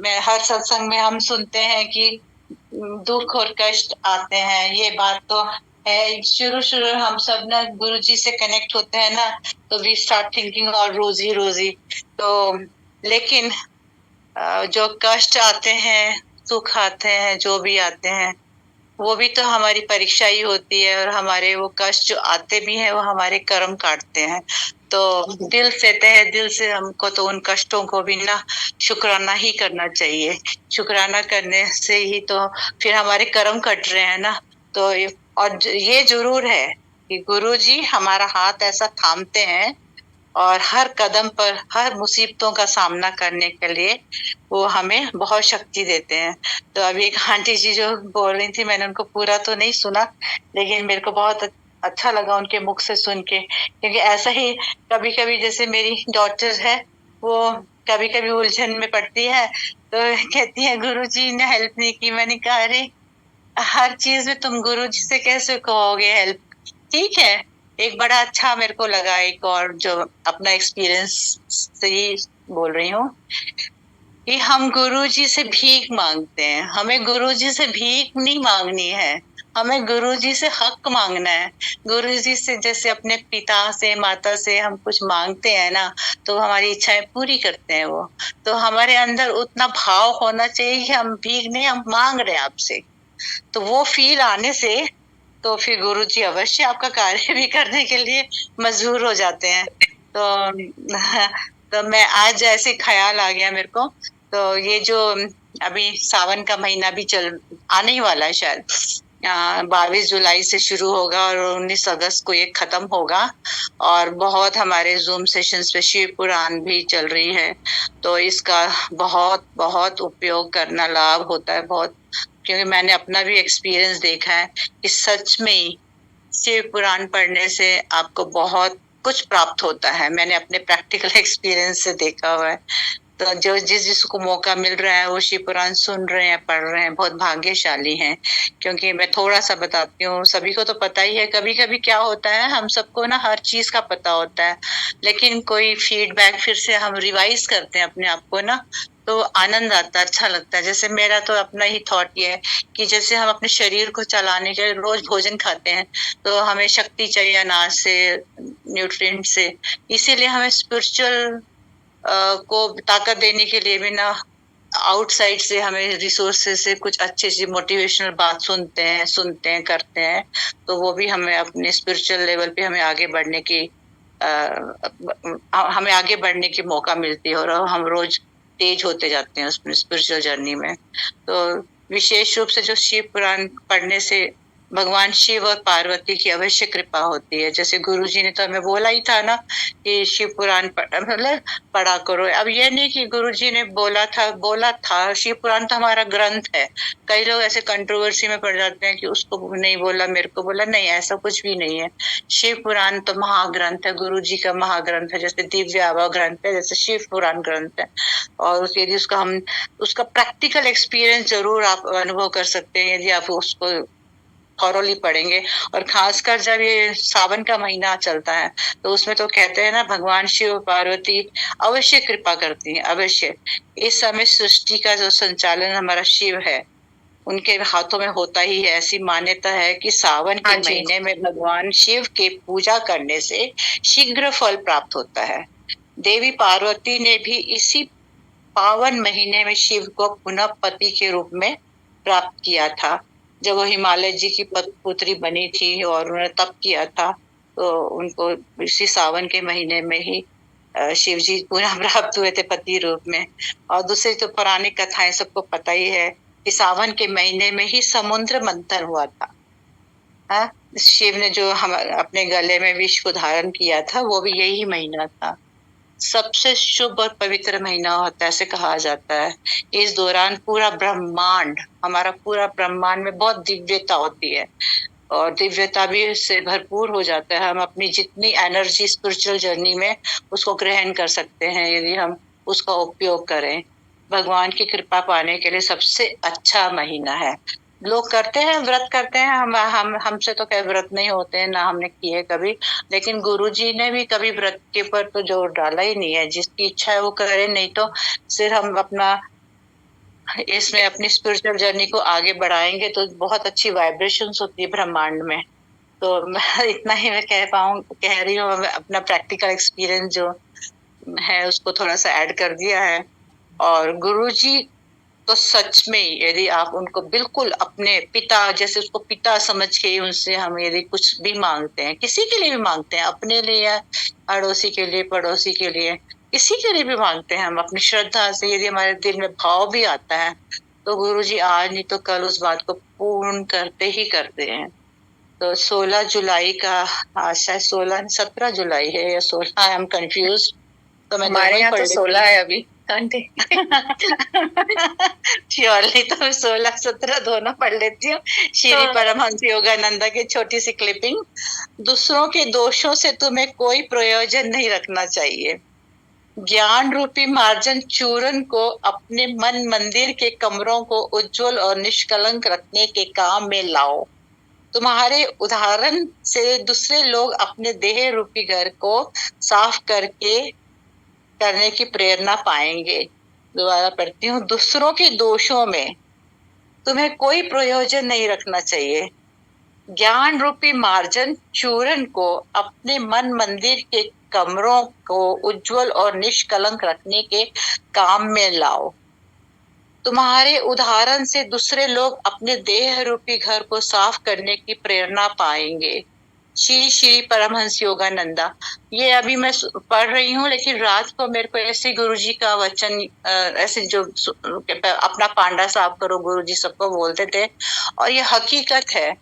मैं हर सत्संग में हम सुनते हैं कि दुख और कष्ट आते हैं, ये बात तो है। शुरू हम सब ना गुरु जी से कनेक्ट होते हैं ना, तो वी स्टार्ट थिंकिंग और रोजी रोजी। तो लेकिन जो कष्ट आते हैं, सुख आते हैं, जो भी आते हैं, वो भी तो हमारी परीक्षा ही होती है। और हमारे वो कष्ट जो आते भी हैं, वो हमारे कर्म काटते हैं। तो दिल से, तहे दिल से हमको तो उन कष्टों को भी ना शुक्राना ही करना चाहिए। शुक्राना करने से ही तो फिर हमारे कर्म कट रहे हैं ना। तो और ये जरूर है कि गुरुजी हमारा हाथ ऐसा थामते हैं और हर कदम पर हर मुसीबतों का सामना करने के लिए वो हमें बहुत शक्ति देते हैं। तो अभी एक आंटी जी जो बोल रही थी, मैंने उनको पूरा तो नहीं सुना, लेकिन मेरे को बहुत अच्छा लगा उनके मुख से सुन के। क्योंकि ऐसा ही कभी कभी, जैसे मेरी डॉटर है, वो कभी कभी उलझन में पड़ती है, तो कहती है गुरुजी ने हेल्प नहीं की। मैंने कहा अरे हर चीज में तुम गुरुजी से कैसे कहोगे हेल्प। ठीक है, एक बड़ा अच्छा मेरे को लगा, एक और जो अपना एक्सपीरियंस से ही बोल रही हूँ कि हम गुरुजी से भीख मांगते हैं। हमें गुरुजी से भीख नहीं मांगनी है, हमें गुरुजी से हक मांगना है। गुरुजी से जैसे अपने पिता से, माता से हम कुछ मांगते हैं ना, तो हमारी इच्छाएं पूरी करते हैं वो। तो हमारे अंदर उतना भाव होना चाहिए कि हम भीख नहीं, हम मांग रहे हैं आपसे। तो वो फील आने से तो फिर गुरुजी अवश्य आपका कार्य भी करने के लिए मजबूर हो जाते हैं। तो मैं आज ऐसे ख्याल आ गया मेरे को। तो ये जो अभी सावन का महीना भी आने ही वाला है, शायद 22 जुलाई से शुरू होगा और 19 अगस्त को ये खत्म होगा। और बहुत हमारे जूम सेशंस पे शिव पुराण भी चल रही है, तो इसका बहुत बहुत उपयोग करना, लाभ होता है बहुत। क्योंकि मैंने अपना भी एक्सपीरियंस देखा है कि सच में ही शिव पुराण पढ़ने से आपको बहुत कुछ प्राप्त होता है। मैंने अपने प्रैक्टिकल एक्सपीरियंस से देखा हुआ है। तो जो जिसको मौका मिल रहा है वो शिव पुराण सुन रहे हैं, पढ़ रहे हैं, बहुत भाग्यशाली हैं। क्योंकि मैं थोड़ा सा बताती हूँ, सभी को तो पता ही है। कभी कभी क्या होता है, हम सबको ना हर चीज का पता होता है, लेकिन कोई फीडबैक फिर से हम रिवाइज करते हैं अपने आप को ना, तो आनंद आता है, अच्छा लगता है। जैसे मेरा तो अपना ही थॉट ये है कि जैसे हम अपने शरीर को चलाने के लिए रोज भोजन खाते हैं, तो हमें शक्ति चाहिए अनाज से, न्यूट्रिएंट से। इसीलिए हमें स्पिरिचुअल को ताकत देने के लिए भी ना आउटसाइड से हमें रिसोर्सेज से कुछ अच्छी सी मोटिवेशनल बात सुनते हैं, करते हैं, तो वो भी हमें अपने स्पिरिचुअल लेवल पे हमें आगे बढ़ने की मौका मिलती है। और हम रोज तेज होते जाते हैं उसमें स्पिरिचुअल जर्नी में। तो विशेष रूप से जो शिव पुराण पढ़ने से भगवान शिव और पार्वती की अवश्य कृपा होती है। जैसे गुरुजी ने तो हमें बोला ही था ना कि शिव पुराण मतलब पढ़ा करो। अब ये नहीं कि गुरुजी ने बोला था, शिव पुराण तो हमारा ग्रंथ है। कई लोग ऐसे कंट्रोवर्सी में पड़ जाते हैं कि उसको नहीं बोला, मेरे को बोला, नहीं, ऐसा कुछ भी नहीं है। शिव पुराण तो महाग्रंथ है, गुरुजी का महाग्रंथ है। जैसे दिव्य आभा ग्रंथ है, जैसे शिव पुराण ग्रंथ है। और यदि उसका प्रैक्टिकल एक्सपीरियंस जरूर आप अनुभव कर सकते हैं यदि आप उसको थॉरोली पढ़ेंगे। और खासकर जब ये सावन का महीना चलता है तो उसमें तो कहते हैं ना, भगवान शिव पार्वती अवश्य कृपा करती हैं, अवश्य। इस समय सृष्टि का जो संचालन हमारा शिव है, उनके हाथों में होता ही है। ऐसी मान्यता है कि सावन के महीने में भगवान शिव के पूजा करने से शीघ्र फल प्राप्त होता है। देवी पार्वती ने भी इसी पावन महीने में शिव को पुनः पति के रूप में प्राप्त किया था। जब वो हिमालय जी की पुत्री बनी थी और उन्होंने तप किया था, तो उनको इसी सावन के महीने में ही शिव जी पुनः प्राप्त हुए थे पति रूप में। और दूसरी तो पौराणिक कथाएं सबको पता ही है कि सावन के महीने में ही समुद्र मंथन हुआ था। हाँ, शिव ने जो हम अपने गले में विष को धारण किया था, वो भी यही महीना था। सबसे शुभ और पवित्र महीना होता है, ऐसे कहा जाता है। इस दौरान हमारा पूरा ब्रह्मांड में बहुत दिव्यता होती है और दिव्यता भी से भरपूर हो जाता है। हम अपनी जितनी एनर्जी स्पिरिचुअल जर्नी में उसको ग्रहण कर सकते हैं यदि हम उसका उपयोग करें। भगवान की कृपा पाने के लिए सबसे अच्छा महीना है। लोग करते हैं, व्रत करते हैं, हमसे तो कई व्रत नहीं होते हैं, ना हमने किए कभी। लेकिन गुरुजी ने भी कभी व्रत के ऊपर तो जोर डाला ही नहीं है। जिसकी इच्छा है वो करे, नहीं तो सिर्फ हम इसमें अपनी स्पिरिचुअल जर्नी को आगे बढ़ाएंगे तो बहुत अच्छी वाइब्रेशंस होती है ब्रह्मांड में। तो मैं इतना ही मैं कह रही हूँ। अपना प्रैक्टिकल एक्सपीरियंस जो है उसको थोड़ा सा ऐड कर दिया है। और गुरुजी तो सच में यदि आप उनको बिल्कुल अपने पिता जैसे, उसको पिता समझ के उनसे हम यदि कुछ भी मांगते हैं, किसी के लिए भी मांगते हैं, अपने लिए या अड़ोसी के लिए, पड़ोसी के लिए, किसी के लिए भी मांगते हैं, हम अपनी श्रद्धा से यदि हमारे दिल में भाव भी आता है तो गुरुजी आज नहीं तो कल उस बात को पूर्ण करते ही करते हैं। तो 16 जुलाई का, आज शायद 17 जुलाई है या 16, आई एम कंफ्यूज। तो मैं हमारे यहाँ तो 16 है अभी श्योरली तो मैं 16-17 दोनों पढ़ लेती हूँ। श्री परमहंस योगानंदा की छोटी सी क्लिपिंग। दूसरों के दोषों से तुम्हें कोई प्रयोजन नहीं रखना चाहिए। ज्ञान रूपी मार्जन चूरन को अपने मन मंदिर के कमरों को उज्जवल और निष्कलंक रखने के काम में लाओ। तुम्हारे उदाहरण से दूसरे लोग अपने देह रूपी घर को साफ करने की प्रेरणा पाएंगे। दोबारा पढ़ती हूँ। दूसरों के दोषों में तुम्हें कोई प्रयोजन नहीं रखना चाहिए। ज्ञान रूपी मार्जन चूरन को अपने मन मंदिर के कमरों को उज्जवल और निष्कलंक रखने के काम में लाओ। तुम्हारे उदाहरण से दूसरे लोग अपने देह रूपी घर को साफ करने की प्रेरणा पाएंगे। श्री परमहंस योगानंदा। ये अभी मैं पढ़ रही हूँ, लेकिन रात को मेरे को ऐसे गुरुजी का वचन, ऐसे जो अपना पांडा साफ करो, गुरुजी सबको बोलते थे। और ये हकीकत है।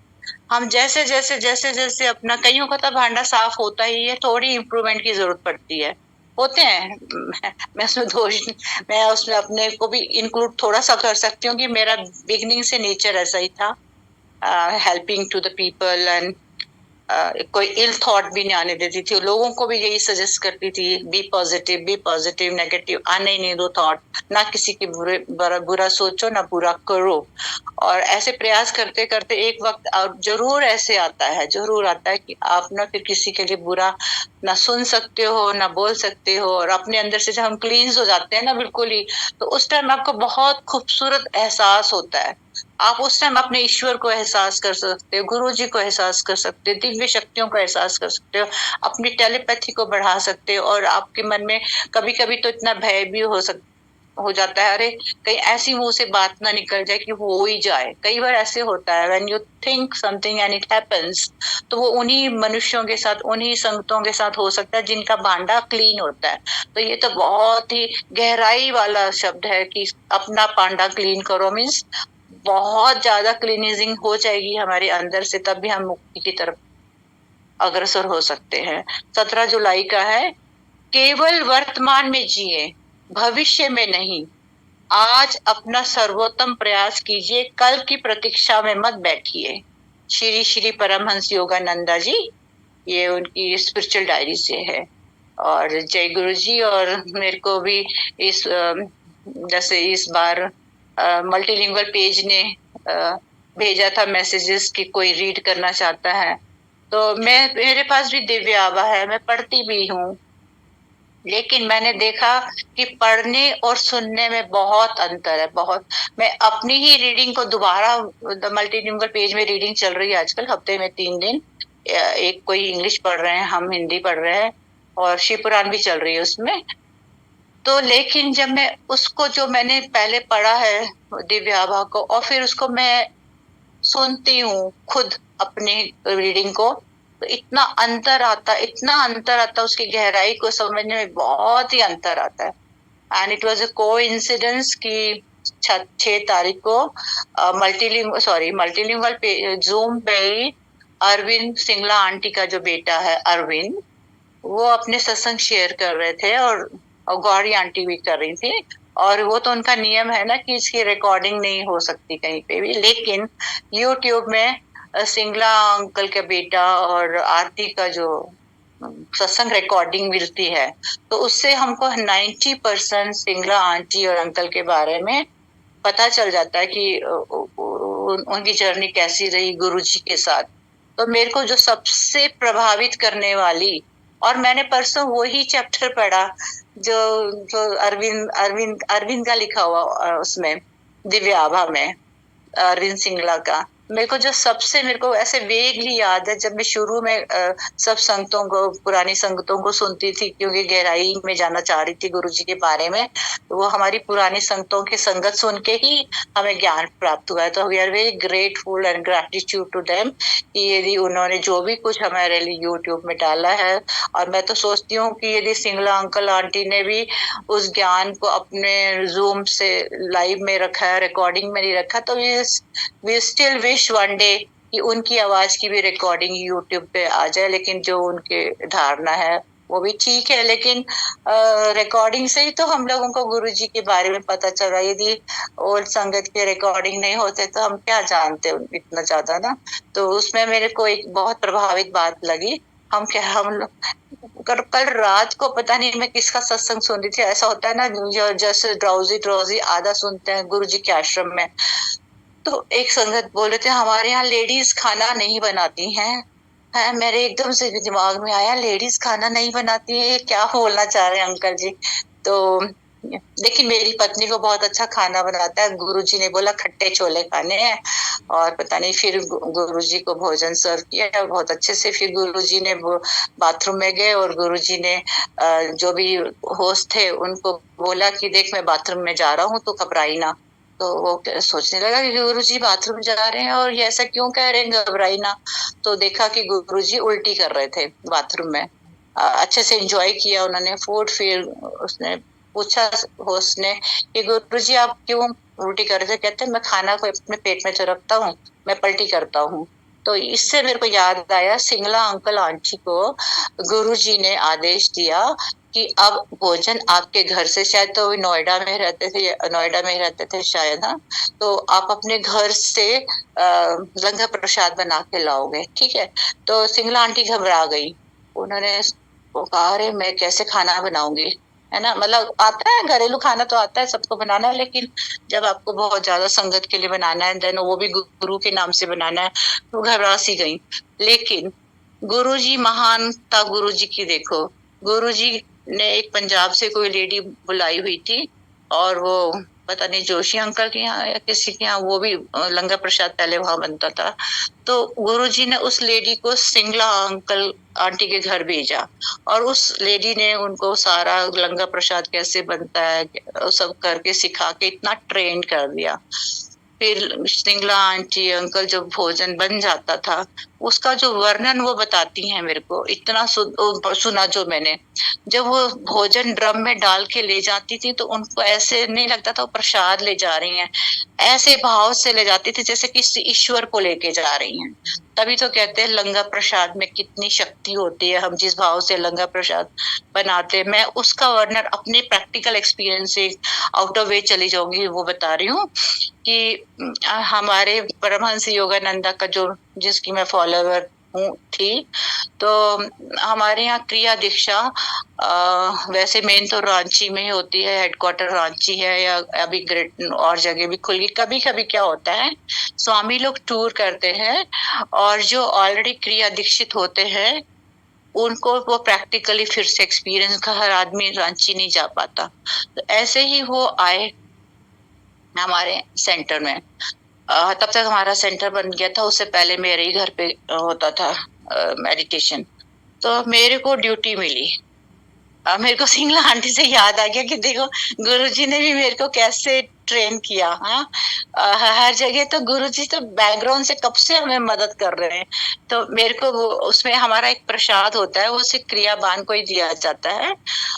हम जैसे जैसे अपना, कईयों का तो भांडा साफ होता ही है, थोड़ी इम्प्रूवमेंट की जरूरत पड़ती है, होते हैं। मैं उसमें अपने को भी इंक्लूड थोड़ा सा कर सकती हूँ कि मेरा बिगनिंग से नेचर ऐसा ही था, helping to the people and कोई इल थॉट भी नहीं आने देती थी। लोगों को भी यही सजेस्ट करती थी, बी पॉजिटिव, नेगेटिव आने ही नहीं दो थॉट। ना किसी की बुरा सोचो, ना बुरा करो। और ऐसे प्रयास करते करते एक वक्त जरूर आता है कि आप ना फिर किसी के लिए बुरा ना सुन सकते हो, ना बोल सकते हो। और अपने अंदर से जब हम क्लींस हो जाते हैं ना बिल्कुल ही, तो उस टाइम आपको बहुत खूबसूरत एहसास होता है। आप उस टाइम अपने ईश्वर को एहसास कर सकते हो, गुरु जी को एहसास कर सकते हो, दिव्य शक्तियों को एहसास कर सकते हो, अपनी टेलीपैथी को बढ़ा सकते हो। और आपके मन में कभी कभी तो इतना भय भी हो जाता है, अरे कहीं ऐसी मुंह से बात ना निकल जाए कि हो ही जाए। कई बार ऐसे होता है, when you think something and it happens, तो वो उन्हीं मनुष्यों के साथ, उन्हीं संगतों के साथ हो सकता है जिनका भांडा क्लीन होता है। तो ये तो बहुत ही गहराई वाला शब्द है कि अपना पांडा क्लीन करो। मीन्स बहुत ज्यादा क्लीनिजिंग हो जाएगी हमारे अंदर से, तब भी हम मुक्ति की तरफ अग्रसर हो सकते हैं। 17 जुलाई का है, केवल वर्तमान में जिए, भविष्य में नहीं। आज अपना सर्वोत्तम प्रयास कीजिए, कल की प्रतीक्षा में मत बैठिए। श्री श्री परमहंस योगानंदा जी, ये उनकी स्पिरिचुअल डायरी से है। और जय गुरु जी। और मेरे को भी इस जैसे इस बार मल्टीलिंगुअल पेज ने भेजा था मैसेजेस कि कोई रीड करना चाहता है, तो मेरे पास भी दिव्य आभा है, मैं पढ़ती भी हूँ, लेकिन मैंने देखा कि पढ़ने और सुनने में बहुत अंतर है, बहुत। मैं अपनी ही रीडिंग को दोबारा, मल्टीलिंगुअल पेज में रीडिंग चल रही है आजकल, हफ्ते में 3 दिन, एक कोई इंग्लिश पढ़ रहे हैं, हम हिंदी पढ़ रहे हैं, और शिव पुराण भी चल रही है उसमें। तो लेकिन जब मैं उसको, जो मैंने पहले पढ़ा है दिव्य आभा को, और फिर उसको मैं सुनती हूँ खुद अपने रीडिंग को, तो इतना अंतर आता, इतना अंतर आता, उसकी गहराई को समझने में बहुत ही अंतर आता है। And it was a coincidence कि 6 तारीख को मल्टीलिंगुअल पे जूम पे अरविंद सिंगला आंटी का जो बेटा है अरविंद, वो अपने सत्संग शेयर कर रहे थे, और गौरी आंटी भी कर रही थी। और वो तो उनका नियम है ना कि इसकी रिकॉर्डिंग नहीं हो सकती कहीं पे भी, लेकिन यूट्यूब में सिंगला अंकल का बेटा और आरती का जो सत्संग रिकॉर्डिंग मिलती है, तो उससे हमको 90% सिंगला आंटी और अंकल के बारे में पता चल जाता है कि उनकी जर्नी कैसी रही गुरुजी के साथ। तो मेरे को जो सबसे प्रभावित करने वाली, और मैंने परसों वही चैप्टर पढ़ा जो जो अरविंद का लिखा हुआ उसमें दिव्य आभा में, अरविंद सिंगला का। मेरे को ऐसे वेगली याद है, जब मैं शुरू में सब संगतों को, पुरानी संगतों को सुनती थी, क्योंकि गहराई में जाना चाह रही थी गुरुजी के बारे में, तो वो हमारी पुरानी संगतों की संगत सुन के ही हमें ज्ञान प्राप्त हुआ है। तो we are very grateful and gratitude to them कि यदि उन्होंने जो भी कुछ हमारे लिए यूट्यूब में डाला है। और मैं तो सोचती हूँ कि यदि सिंगला अंकल आंटी ने भी उस ज्ञान को अपने जूम से लाइव में रखा है, रिकॉर्डिंग में नहीं रखा, तो we still wish one day कि उनकी आवाज की भी रिकॉर्डिंग यूट्यूब पे आ जाए। लेकिन जो उनके धारणा है वो भी ठीक है, लेकिन रिकॉर्डिंग से ही तो हम लोगों को गुरुजी के बारे में पता चला। यदि ओल्ड संगत के रिकॉर्डिंग नहीं होते तो हम क्या जानते इतना ज्यादा ना। तो उसमें मेरे को एक बहुत प्रभावित बात लगी। हम कल रात को पता नहीं मैं किसका सत्संग सुन रही थी। ऐसा होता है ना, जैसे ड्राउजी आधा सुनते हैं गुरुजी के आश्रम में। तो एक संगत बोल रहे थे, हमारे यहाँ लेडीज खाना नहीं बनाती हैं। मेरे एकदम से दिमाग में आया, लेडीज खाना नहीं बनाती है, ये क्या बोलना चाह रहे हैं अंकल जी। तो लेकिन मेरी पत्नी को बहुत अच्छा खाना बनाता है। गुरुजी ने बोला खट्टे छोले खाने हैं, और पता नहीं फिर गुरुजी को भोजन सर्व किया बहुत अच्छे से। फिर गुरुजी ने बाथरूम में गए, और गुरुजी ने जो भी होस्ट थे उनको बोला कि देख मैं बाथरूम में जा रहा हूँ, तो घबराई ना। तो वो सोचने लगा कि गुरुजी बाथरूम जा रहे हैं और ये ऐसा क्यों कह रहे हैं, घबराई ना। तो देखा कि गुरुजी उल्टी कर रहे थे बाथरूम में। अच्छे से एंजॉय किया उन्होंने फूड। फिर उसने पूछा होस्ट ने कि गुरुजी आप क्यों उल्टी कर रहे थे? कहते मैं खाना को अपने पेट में तो रखता हूँ, मैं पलटी करता हूँ। तो इससे मेरे को याद आया, सिंगला अंकल आंटी को गुरुजी ने आदेश दिया कि अब भोजन आपके घर से, शायद तो नोएडा में रहते थे शायद, हाँ, तो आप अपने घर से लंगर प्रसाद बना के लाओगे, ठीक है। तो सिंगला आंटी घबरा गई। उन्होंने कहा अरे मैं कैसे खाना बनाऊंगी, है ना। मतलब आता है घरेलू खाना तो आता है सबको बनाना, लेकिन जब आपको बहुत ज्यादा संगत के लिए बनाना है, देन वो भी गुरु के नाम से बनाना है, तो घबरा सी गई। लेकिन गुरुजी महानता गुरुजी की देखो, गुरुजी ने एक पंजाब से कोई लेडी बुलाई हुई थी, और वो पता नहीं जोशी अंकल के यहाँ या किसी के यहाँ, वो भी लंगर प्रसाद पहले वहां बनता था। तो गुरुजी ने उस लेडी को सिंगला अंकल आंटी के घर भेजा, और उस लेडी ने उनको सारा लंगर प्रसाद कैसे बनता है सब करके सिखा के इतना ट्रेन कर दिया। फिर सिंगला आंटी अंकल जब भोजन बन जाता था, उसका जो वर्णन वो बताती हैं मेरे को, इतना सुना जो मैंने। जब वो भोजन ड्रम में डाल के ले जाती थी तो उनको ऐसे नहीं लगता था वो प्रसाद ले जा रही हैं, ऐसे भाव से ले जाती थी जैसे किसी ईश्वर को लेके जा रही हैं। तभी तो कहते हैं लंगर प्रसाद में कितनी शक्ति होती है, हम जिस भाव से लंगर प्रसाद बनाते हैं। मैं उसका वर्णन अपने प्रैक्टिकल एक्सपीरियंस से आउट ऑफ वे चली जाऊंगी, वो बता रही हूँ कि हमारे परमहंस योगानंदा का जो जिसकी मैं फॉलोवर हूँ थी, तो हमारे यहाँ क्रिया दीक्षा वैसे मेन तो रांची में ही होती है, हेडक्वार्टर रांची है, या अभी ग्रेट और जगह भी खुल गई। कभी कभी क्या होता है, स्वामी लोग टूर करते हैं और जो ऑलरेडी क्रिया दीक्षित होते हैं उनको वो प्रैक्टिकली फिर से एक्सपीरियंस का, हर आदमी रांची नहीं जा पाता। तो ऐसे ही वो आए हमारे सेंटर में। तब तक हमारा सेंटर बन गया था, उससे पहले मेरे ही घर पे होता था मेडिटेशन। तो मेरे को ड्यूटी मिली। मेरे को सिंगला आंटी से याद आ गया कि देखो गुरुजी ने भी मेरे को कैसे ट्रेन किया। हर जगह तो गुरुजी तो बैकग्राउंड से कब से हमें मदद कर रहे हैं। तो मेरे को वो उसमें हमारा एक प्रसाद होता है, वो सिर्फ क्रियाबान को ही दिया जाता है।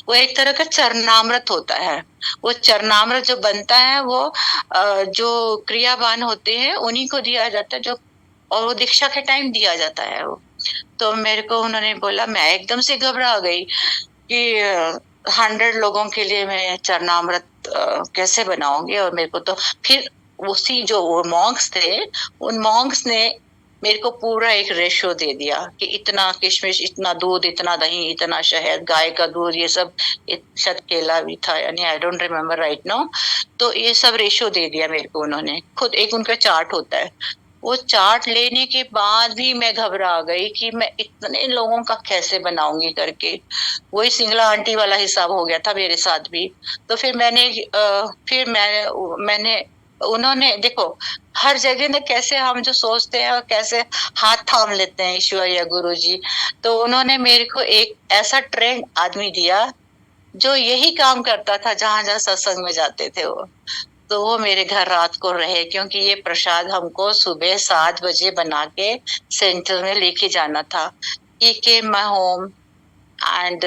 वो एक तरह का चरणामृत होता है। वो चरणामृत जो बनता है वो जो क्रियाबान होते हैं उन्हीं को दिया जाता है, जो और वो दीक्षा के टाइम दिया जाता है वो। तो मेरे को उन्होंने बोला, मैं एकदम से घबरा गई कि 100 लोगों के लिए मैं चरणामृत कैसे बनाऊंगी। और मेरे को तो फिर उसी जो वो मॉन्क्स थे, उन मॉन्क्स ने मेरे को पूरा एक रेशो दे दिया कि इतना किशमिश, इतना दूध, इतना दही, इतना शहद, गाय का दूध, ये सब, शायद केला भी था, यानी I don't remember right now. तो ये सब रेशो दे दिया मेरे को उन्होंने खुद। एक उनका चार्ट होता है, वो चार्ट लेने के बाद भी मैं घबरा गई कि मैं इतने लोगों का कैसे बनाऊंगी करके। वही सिंगला आंटी वाला हिसाब हो गया था मेरे साथ भी। तो फिर मैंने उन्होंने देखो हर जगह ने कैसे हम जो सोचते हैं और कैसे हाथ थाम लेते हैं ईश्वर या गुरुजी। तो उन्होंने मेरे को एक ऐसा ट्रेंड आदमी दिया जो यही काम करता था जहां जहां सत्संग में जाते थे वो। तो वो मेरे घर रात को रहे, क्योंकि ये प्रसाद हमको सुबह 7 बजे बना के सेंटर में लेके जाना था। ही केम माय होम एंड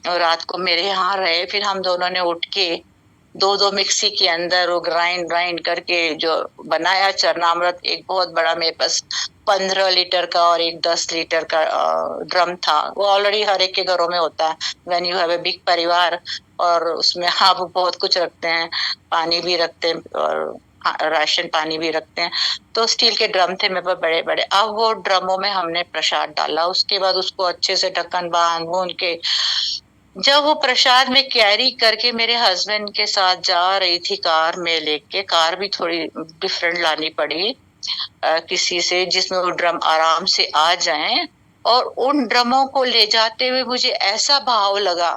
रात को मेरे यहाँ रहे। फिर हम दोनों ने उठ के दो मिक्सी के अंदर वो ग्राइंड करके जो बनाया चरणामृत। एक बहुत बड़ा मेरे पास 15 लीटर का और एक 10 लीटर का ड्रम था। वो ऑलरेडी हर एक के घरों में होता है when you have a big परिवार। और उसमें आप बहुत कुछ रखते हैं, पानी भी रखते हैं और राशन पानी भी रखते हैं। तो स्टील के ड्रम थे मेरे पास बड़े बड़े। अब वो ड्रमों में हमने प्रसाद डाला, उसके बाद उसको अच्छे से ढक्कन बांध भून के जब वो प्रसाद में कैरी करके मेरे हस्बैंड के साथ जा रही थी कार में लेके, कार भी थोड़ी डिफरेंट लानी पड़ी किसी से जिसमें वो ड्रम आराम से आ जाएं। और उन ड्रमों को ले जाते हुए मुझे ऐसा भाव लगा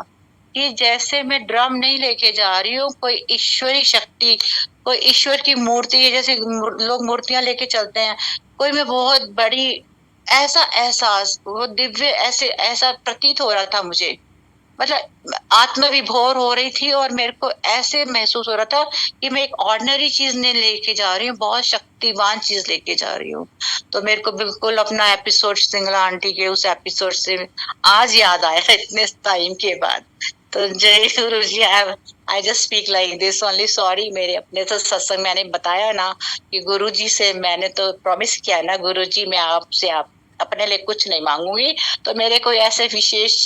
कि जैसे मैं ड्रम नहीं लेके जा रही हूँ, कोई ईश्वरी शक्ति, कोई ईश्वर की मूर्ति है। जैसे लोग मूर्तियां लेके चलते हैं, कोई मैं बहुत बड़ी, ऐसा एहसास, वो दिव्य ऐसा प्रतीत हो रहा था मुझे। मतलब आत्मा विभोर हो रही थी और मेरे को ऐसे महसूस हो रहा था कि मैं एक ऑर्डिनरी चीज नहीं लेके जा रही हूँ, बहुत शक्तिवान चीज लेके जा रही हूँ। तो मेरे को बिल्कुल अपना एपिसोड सिंगला आंटी के उस एपिसोड से आज याद आया इतने टाइम के बाद। तो जय Guru ji, I just speak like this only. Sorry, मेरे अपने तो सत्संग मैंने बताया ना कि गुरु जी से मैंने तो प्रॉमिस किया ना, गुरु जी मैं आपसे अपने लिए कुछ नहीं मांगूंगी। तो मेरे कोई ऐसे विशेष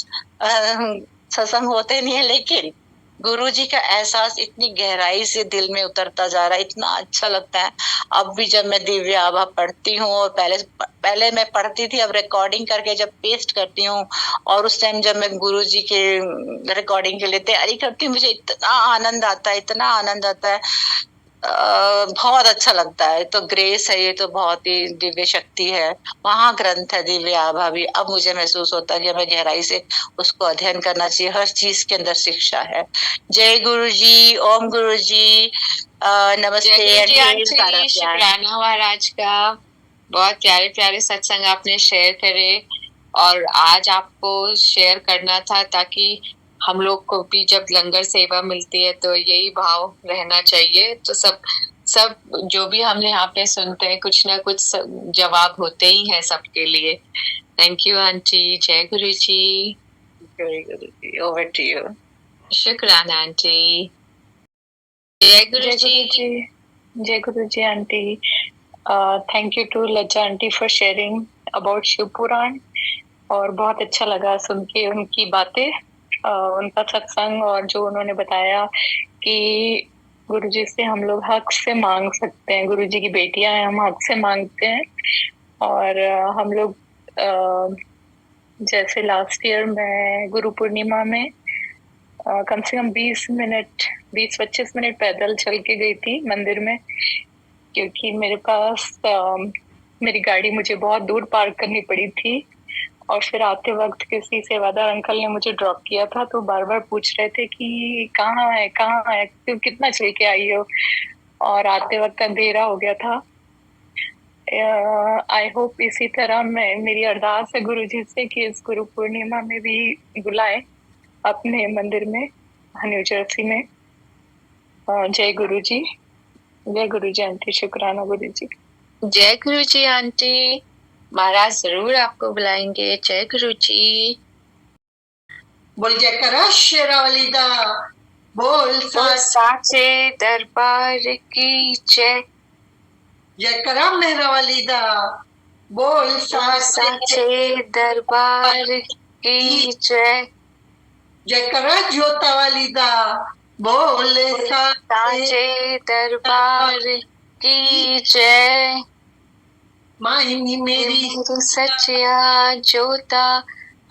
सत्संग होते नहीं है, लेकिन गुरुजी का एहसास इतनी गहराई से दिल में उतरता जा रहा है, इतना अच्छा लगता है। अब भी जब मैं दिव्य आभा पढ़ती हूँ, और पहले मैं पढ़ती थी, अब रिकॉर्डिंग करके जब पेस्ट करती हूँ, और उस टाइम जब मैं गुरुजी के रिकॉर्डिंग के लिए तैयारी करती हूँ, मुझे इतना आनंद आता है, इतना आनंद आता है, बहुत अच्छा लगता है। तो ग्रेस है, ये तो बहुत ही दिव्य शक्ति है। महाग्रंथ है दिव्य आभा भी। अब मुझे महसूस होता है कि हमें गहराई से उसको अध्ययन करना चाहिए, हर चीज के अंदर शिक्षा है। जय गुरु जी, ओम गुरु जी, नमस्ते। शुक्राना महाराज का, बहुत प्यारे प्यारे सत्संग आपने शेयर करे, और आज आपको शेयर करना था ताकि हम लोग को भी जब लंगर सेवा मिलती है तो यही भाव रहना चाहिए। तो सब सब जो भी हम यहाँ पे सुनते हैं कुछ ना कुछ जवाब होते ही हैं सबके लिए। Thank you aunty. जय गुरु जी। जय Guru ji. Over to you. शुक्राना आंटी। जय गुरु जी। जय Guru ji aunty. Thank you to Lajja aunty for sharing about Shiv Puran, और बहुत अच्छा लगा सुन के उनकी बातें, उनका सत्संग, और जो उन्होंने बताया कि गुरुजी से हम लोग हक से मांग सकते हैं, गुरुजी की बेटियां हैं, हम हक से मांगते हैं। और हम लोग जैसे लास्ट ईयर मैं गुरु पूर्णिमा में कम से कम 20-25 मिनट पैदल चल के गई थी मंदिर में, क्योंकि मेरे पास मेरी गाड़ी मुझे बहुत दूर पार्क करनी पड़ी थी, और फिर आते वक्त किसी सेवादार अंकल ने मुझे ड्रॉप किया था, तो बार बार पूछ रहे थे कि कहाँ है, तुम कितना चल के आई हो, और आते वक्त अंधेरा हो गया था। आई होप इसी तरह मेरी अरदास है गुरुजी से कि इस गुरु पूर्णिमा में भी बुलाए अपने मंदिर में न्यू जर्सी में। जय गुरु जी। जय गुरु जी आंटी। शुक्राना गुरु जी। जय गुरु जी आंटी। महाराज जरूर आपको बुलाएंगे। जय गुरु जी। बोल जयकारा शेरावाली दा। बोल साचे दरबार की जय। जयकारा मेहरावाली दा। बोल साचे दरबार की जय। जयकारा जोतावाली दा। बोल साचे दरबार की जय। माहिनी मेरी सचिया जोता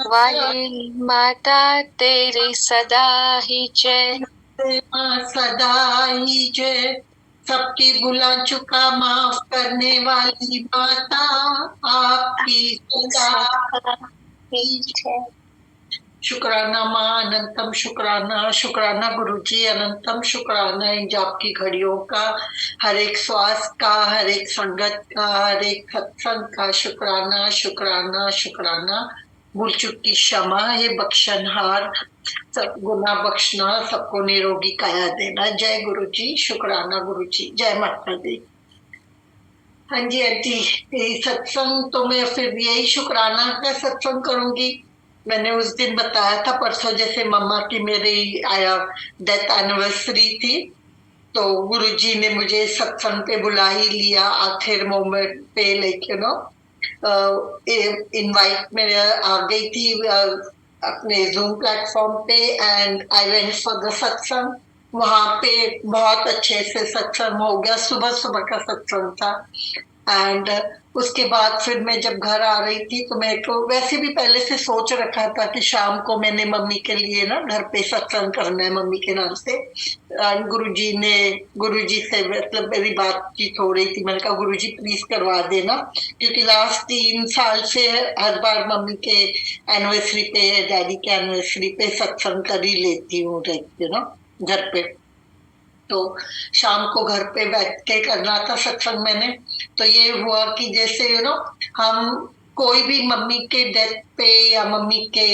वाली माता तेरी सदा ही जय। सदा ही जय। सबकी बुला चुका माफ करने वाली माता आपकी सदा ही जय। शुक्राना माँ, अनंतम शुक्राना। शुक्राना गुरुजी, अनंतम शुक्राना इन जाप की घड़ियों का, हर एक श्वास का, हर एक संगत का, हर एक सत्संग का। शुक्राना शुक्राना शुक्राना। भूल चुक की क्षमा, हे बख्शनहार, सब गुना बख्शना, सबको निरोगी काया देना। जय गुरुजी। शुक्राना गुरुजी। जय माता दी। हाँ जी आंटी, सत्संग तो मैं फिर यही शुक्राना का सत्संग करूंगी। मैंने उस दिन बताया था परसों, जैसे मम्मा की मेरी डेथ एनिवर्सरी थी, तो गुरुजी ने मुझे सत्संग पे बुला ही लिया आखिर मोमेंट पे, लेकिन इनवाइट मेरे आ गई थी अपने जूम प्लेटफॉर्म पे, and I went for the सत्संग। वहां पे बहुत अच्छे से सत्संग हो गया, सुबह सुबह का सत्संग था। एंड उसके बाद फिर मैं जब घर आ रही थी तो मेरे को वैसे भी पहले से सोच रखा था कि शाम को मैंने मम्मी के लिए ना घर पे सत्संग करना है मम्मी के नाम से। गुरुजी से मतलब मेरी बातचीत हो रही थी, मैंने कहा गुरुजी प्लीज करवा देना, क्योंकि लास्ट 3 साल से हर बार मम्मी के एनिवर्सरी पे, डैडी के एनिवर्सरी पे सत्संग कर ही लेती हूँ घर पे। तो शाम को घर पे बैठ के करना था सत्संग मैंने। तो ये हुआ कि जैसे हम कोई भी मम्मी के डेथ पे या मम्मी के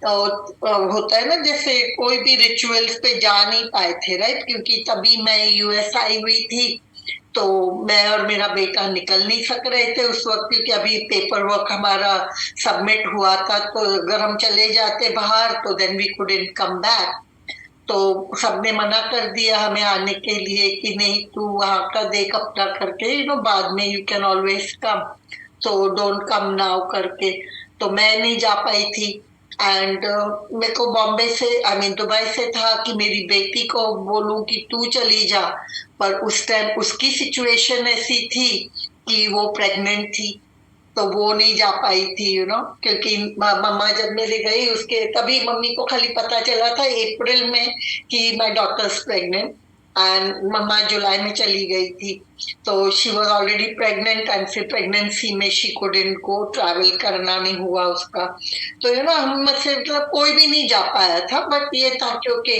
होता है ना, जैसे कोई भी रिचुअल्स पे जा नहीं पाए थे, राइट, क्योंकि तभी मैं यूएस आई हुई थी, तो मैं और मेरा बेटा निकल नहीं सक रहे थे उस वक्त, क्योंकि अभी पेपर वर्क हमारा सबमिट हुआ था। तो अगर हम चले जाते बाहर तो then we couldn't come back. तो सबने मना कर दिया हमें आने के लिए कि नहीं, तू वहां का देख अपना करके, बाद में यू कैन ऑलवेज कम, तो डोंट कम नाउ करके। तो मैं नहीं जा पाई थी। एंड मेरे को बॉम्बे से, दुबई से था कि मेरी बेटी को बोलूं कि तू चली जा, पर उस टाइम उसकी सिचुएशन ऐसी थी कि वो प्रेग्नेंट थी, तो वो नहीं जा पाई थी क्योंकि मम्मा जब मेरे गई उसके तभी मम्मी को खाली पता चला था अप्रैल में कि my daughter is pregnant, and mamma जुलाई में चली गई थी, तो she was already pregnant, and फिर प्रेगनेंसी में शी कुडंट गो, ट्रैवल करना नहीं हुआ उसका। तो हम से मतलब कोई भी नहीं जा पाया था, बट ये था क्योंकि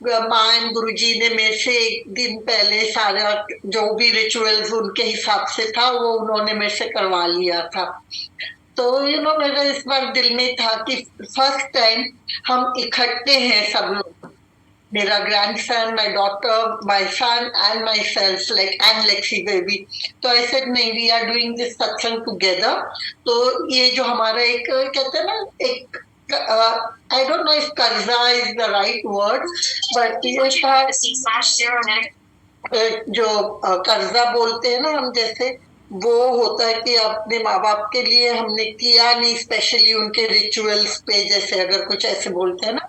माँ एंड गुरुजी ने मेरे से एक दिन पहले सारा जो भी रिचुअल्स उनके हिसाब से था वो उन्होंने मेरे से करवा लिया था। तो मेरा इस बार दिल में था कि फर्स्ट टाइम हम इकट्ठे हैं सब लोग मेरा grandson, my daughter, my son and myself, like and Lexi baby. तो I said नहीं, we are doing this satsang together. तो ये जो हमारा एक कहते हैं ना एक I don't know if कर्जा is the right word, but ये जो कर्जा बोलते हैं ना हम, जैसे वो होता है कि अपने माँ बाप के लिए हमने किया नहीं, स्पेशली उनके रिचुअल्स पे, जैसे अगर कुछ ऐसे बोलते हैं ना,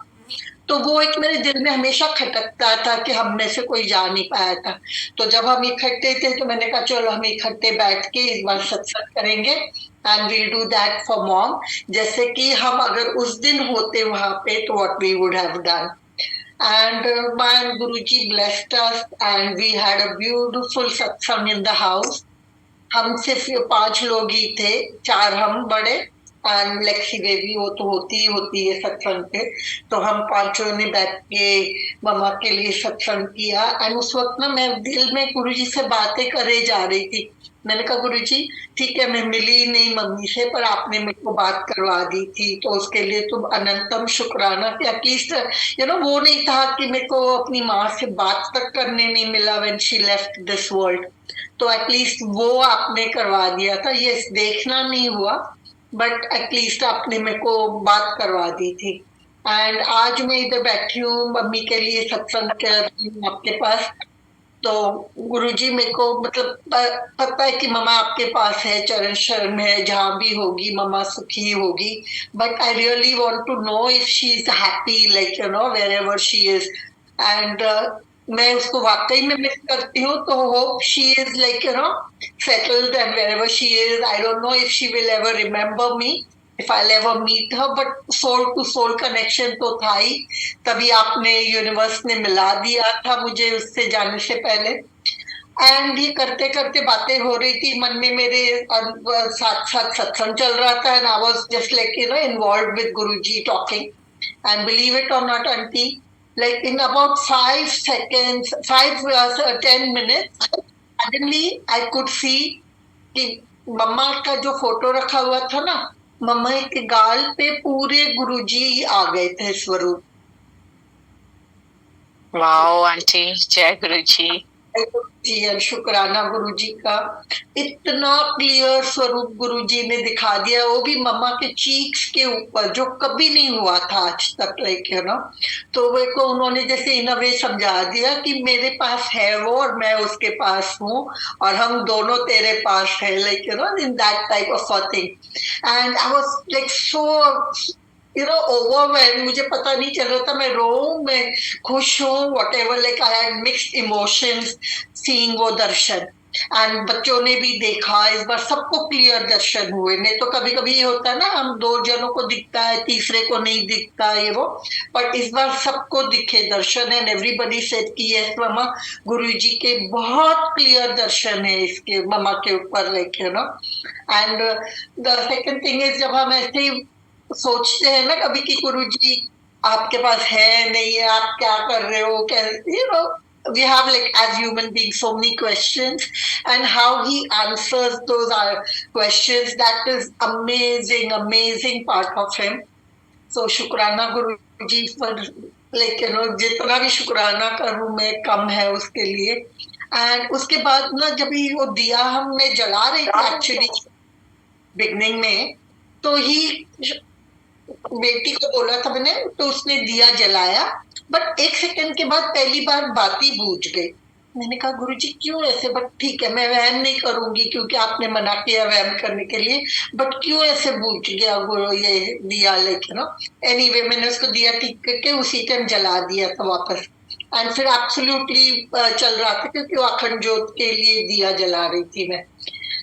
तो वो एक मेरे दिल में हमेशा खटकता था कि हम में से कोई जा नहीं पाया था। तो जब हम इकट्ठे थे तो मैंने कहा चलो हम इकट्ठे बैठ के इस बार सत्संग करेंगे and we'll do that for mom, जैसे कि हम अगर उस दिन होते वहां पे तो what we would have done. And my Guruji blessed us and we had a beautiful satsang in the house. हम सिर्फ 5 लोग ही थे, 4 हम बड़े एंड लेक्सी बेबी, वो तो होती है सत्संग पे। तो हम 5 ने बैठ के मम्मा के लिए सत्संग किया एंड उस वक्त ना मैं दिल में गुरुजी से बातें करे जा रही थी। मैंने कहा गुरुजी ठीक है, मैं मिली नहीं मम्मी से, पर आपने मेरे को बात करवा दी थी, तो उसके लिए तुम अनंतम शुक्राना कि एटलीस्ट वो नहीं था कि मेरे को अपनी माँ से बात तक करने नहीं मिला when she left this world, तो एटलीस्ट वो आपने करवा दिया था। ये देखना नहीं हुआ बट एटलीस्ट आपने मेरे को बात करवा दी थी। एंड आज मैं इधर बैठी हूँ मम्मी के लिए सत्संग कर रही हूँ आपके पास। तो गुरुजी मेरे को मतलब पता है कि मम्मा आपके पास है, चरण शरण है, जहाँ भी होगी मम्मा सुखी होगी, but I really want to know if she is happy, like wherever she is. And मैं उसको वाकई में मिस करती हूँ, तो hope she is like settled and wherever she is. I don't know if she will ever remember me, if I'll ever meet her, but soul to soul connection तो था ही, तभी आपने यूनिवर्स ने मिला दिया था मुझे उससे जाने से पहले। एंड ये करते करते बातें हो रही थी मन में मेरे, साथ साथ सत्संग चल रहा था and I was just like involve with Guruji talking. And believe it or not aunty, like in about 5 seconds, 10 minutes, suddenly I could see कि मम्मा का जो फोटो रखा हुआ था ना, मम्मा के गाल पे पूरे गुरुजी आ गए थे स्वरूप। वाओ आंटी, जय गुरुजी। जी शुक्राना गुरुजी का, इतना क्लियर स्वरूप गुरुजी ने दिखा दिया, वो भी मम्मा के चीक्स के ऊपर, जो कभी नहीं हुआ था आज तक, लाइक तो वे को उन्होंने जैसे इन अ वे समझा दिया कि मेरे पास है वो और मैं उसके पास हूँ और हम दोनों तेरे पास है, like in that type of a thing. And I was like so overwhelmed, मुझे पता नहीं चल रहा था मैं रोऊं, मैं खुश हूँ, whatever, like I had mixed emotions seeing वो दर्शन। एंड बच्चों ने भी देखा, इस बार सबको क्लियर दर्शन हुए। नहीं तो कभी कभी ये होता है ना, हम 2 जनों को दिखता है, तीसरे को नहीं दिखता ये वो, बट इस बार सबको दिखे दर्शन। एंड एवरीबडी सेड कि यस मम्मा, गुरुजी के बहुत क्लियर दर्शन है इसके मम्मा के ऊपर, like and the second thing is, जब हम ऐसे सोचते हैं ना कभी कि गुरुजी आपके पास है नहीं है, आप क्या कर रहे हो, क्या we have like as human beings so many questions, and how he answers those questions, that is amazing part of him. So शुक्राना गुरुजी for like जितना भी शुक्राना करूं मैं कम है उसके लिए। एंड उसके बाद ना जब वो दिया हमने जला रही थी एक्चुअली बिगनिंग में, तो ही बेटी को बोला था मैंने, तो उसने दिया जलाया, बट 1 सेकंड के बाद पहली बार बाती बूझ गई। मैंने कहा गुरुजी क्यों ऐसे, बट ठीक है मैं वहम नहीं करूंगी क्योंकि आपने मना किया वहम करने के लिए, बट क्यों ऐसे बूझ गया गुरु ये दिया, लेकिन एनीवे मैंने उसको दिया ठीक करके उसी टाइम जला दिया था वापस। एंड फिर एब्सोल्युटली चल रहा था क्योंकि वो अखंड ज्योत के लिए दिया जला रही थी मैं।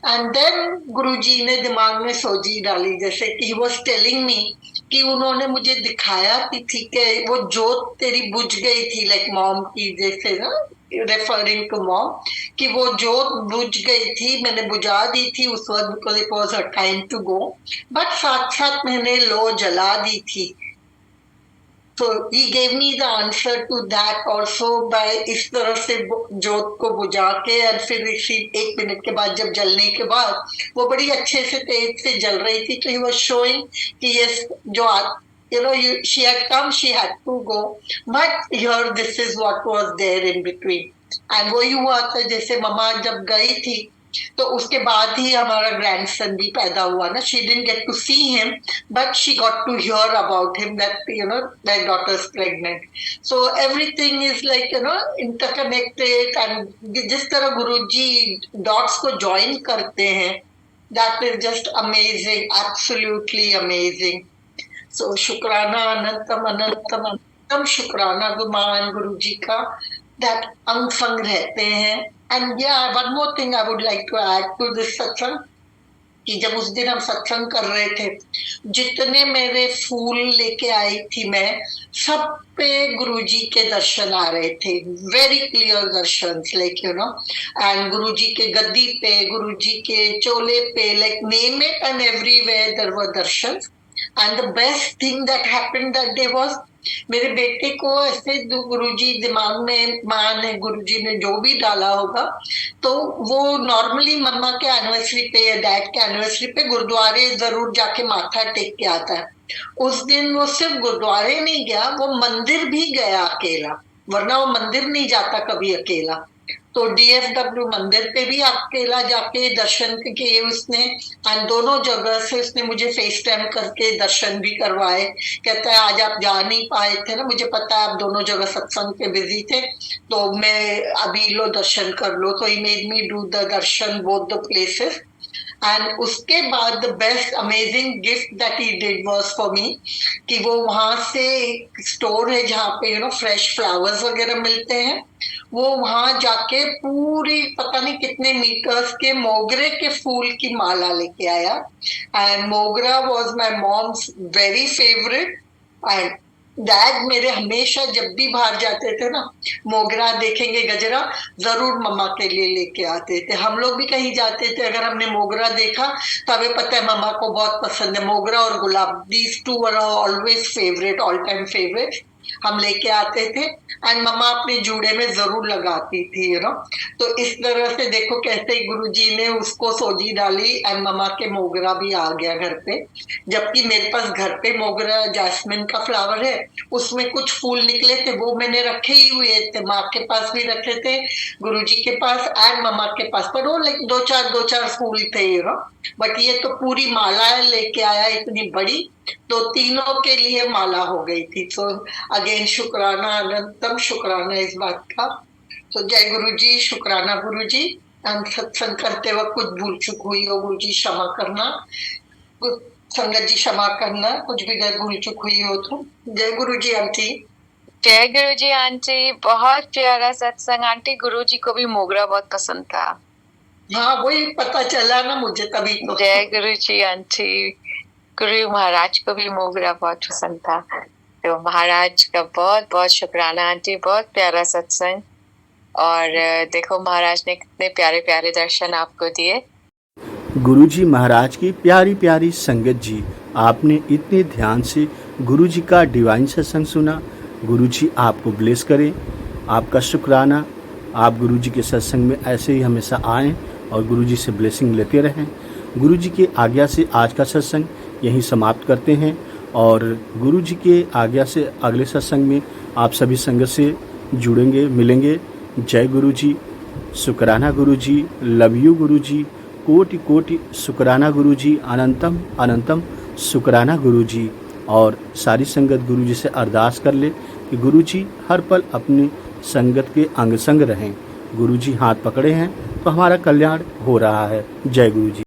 एंड देन गुरुजी ने दिमाग में सोची डाली, जैसे कि ही वाज टेलिंग मी कि उन्होंने मुझे दिखाया कि ठीक है वो जोत तेरी बुझ गई थी, लाइक मॉम की, जैसे ना रेफरिंग टू मॉम, कि वो जोत बुझ गई थी, मैंने बुझा दी थी उस वक्त because it was a time to go, but साथ साथ मैंने लो जला दी थी। So he gave me the answer to that also by इस तरह से जोत को बुझा के, और फिर इसी 1 मिनट के बाद जब जलने के बाद वो बड़ी अच्छे से तेज से जल रही थी, तो he was showing कि ये जो she had come, she had to go, but here this is what was there in between. And वही हुआ था, जैसे मम्मा जब गई थी तो उसके बाद ही हमारा ग्रैंडसन भी पैदा हुआ ना. She didn't get to see him, but she got to hear about him that their daughter's pregnant. So everything is like interconnected, and जिस तरह गुरुजी डॉट्स को ज्वाइन करते हैं, that is just amazing, absolutely amazing. So शुक्राना अनंतम अनंतम अनंतम शुक्राना गुमान गुरुजी का that अंग संग रहते हैं. And yeah, one more thing I would like to add to this satsang, कि जब उस दिन हम सत्संग कर रहे थे, जितने मेरे फूल लेके आई थी मैं, सब पे गुरुजी के दर्शन आ रहे थे, very clear darshan, like and Guruji के गद्दी पे, गुरुजी के चोले पे, like name it, and everywhere there were darshan. And the best thing that happened that day was, मेरे बेटे को ऐसे गुरुजी दिमाग में, माँ ने, गुरुजी ने जो भी डाला होगा, तो वो नॉर्मली मम्मा के एनिवर्सरी पे या डैड के एनिवर्सरी पे गुरुद्वारे जरूर जाके माथा टेक के आता है. उस दिन वो सिर्फ गुरुद्वारे नहीं गया, वो मंदिर भी गया अकेला, वरना वो मंदिर नहीं जाता कभी अकेला. तो DFW मंदिर पे भी अकेला जाके दर्शन किए उसने, एंड दोनों जगह से उसने मुझे फेस टाइम करके दर्शन भी करवाए. कहता है आज आप जा नहीं पाए थे ना, मुझे पता है आप दोनों जगह सत्संग पे बिजी थे, तो मैं अभी लो दर्शन कर लो. तो he made me do the Darshan both the places. And उसके बाद the best amazing gift that he did was for me, कि वो वहां से स्टोर है जहाँ पे फ्रेश फ्लावर्स वगैरह मिलते हैं, वो वहां जाके पूरी पता नहीं कितने मीटर्स के मोगरे के फूल की माला लेके आया. एंड मोगरा was my moms very favourite. And dad मेरे हमेशा जब भी बाहर जाते थे ना, मोगरा देखेंगे, गजरा जरूर मम्मा के लिए लेके आते थे. हम लोग भी कहीं जाते थे, अगर हमने मोगरा देखा तो हमें पता है मम्मा को बहुत पसंद है मोगरा और गुलाब. These two were always favourite, all time favourite. हम लेके आते थे एंड मम्मा अपने जूड़े में जरूर लगाती थी तो इस तरह से देखो कैसे गुरुजी ने उसको सोजी डाली एंड मम्मा के मोगरा भी आ गया घर पे. जबकि मेरे पास घर पे मोगरा जैस्मिन का फ्लावर है, उसमें कुछ फूल निकले थे, वो मैंने रखे ही हुए थे, माँ के पास भी रखे थे, गुरुजी के पास एंड मम्मा के पास, पर वो लाइक दो चार फूल थे बट ये तो पूरी माला लेके आया इतनी बड़ी, तो तीनों के लिए माला हो गई थी. तो अगेन शुक्राना अनंतम शुक्राना इस बात का. तो जय गुरुजी, शुक्राना गुरुजी. हम सत्संग करते वक्त कुछ भूल चूक हुई हो गुरुजी क्षमा करना, संगत जी क्षमा करना, कुछ भी भूल चूक हुई हो तो. जय गुरुजी आंटी. जय गुरुजी आंटी, बहुत प्यारा सत्संग आंटी. गुरुजी को भी मोगरा बहुत पसंद था. हाँ वही पता चला ना मुझे तभी तो. जय गुरुजी आंटी. गुरु महाराज को भी मोगरा बहुत पसंद था. तो महाराज का बहुत बहुत शुक्राना आंटी, बहुत प्यारा सत्संग. और देखो महाराज ने कितने प्यारे प्यारे दर्शन आपको दिए. गुरुजी महाराज की प्यारी प्यारी संगत जी, आपने इतने ध्यान से गुरुजी का डिवाइन सत्संग सुना. गुरुजी आपको ब्लेस करें. आपका शुक्राना. आप गुरुजी के सत्संग में ऐसे ही हमेशा आएं और गुरुजी से ब्लेसिंग लेते रहें. गुरुजी के आज्ञा से आज का सत्संग यहीं समाप्त करते हैं और गुरुजी के आज्ञा से अगले सत्संग में आप सभी संगत से जुड़ेंगे, मिलेंगे. जय गुरुजी. शुक्राना गुरुजी. लव यू गुरुजी. कोटि कोटि शुक्राना गुरुजी. अनंतम अनंतम शुक्राना गुरुजी. और सारी संगत गुरुजी से अरदास कर ले कि गुरुजी हर पल अपनी संगत के अंग संग रहें. गुरुजी हाथ पकड़े हैं तो हमारा कल्याण हो रहा है. जय गुरुजी.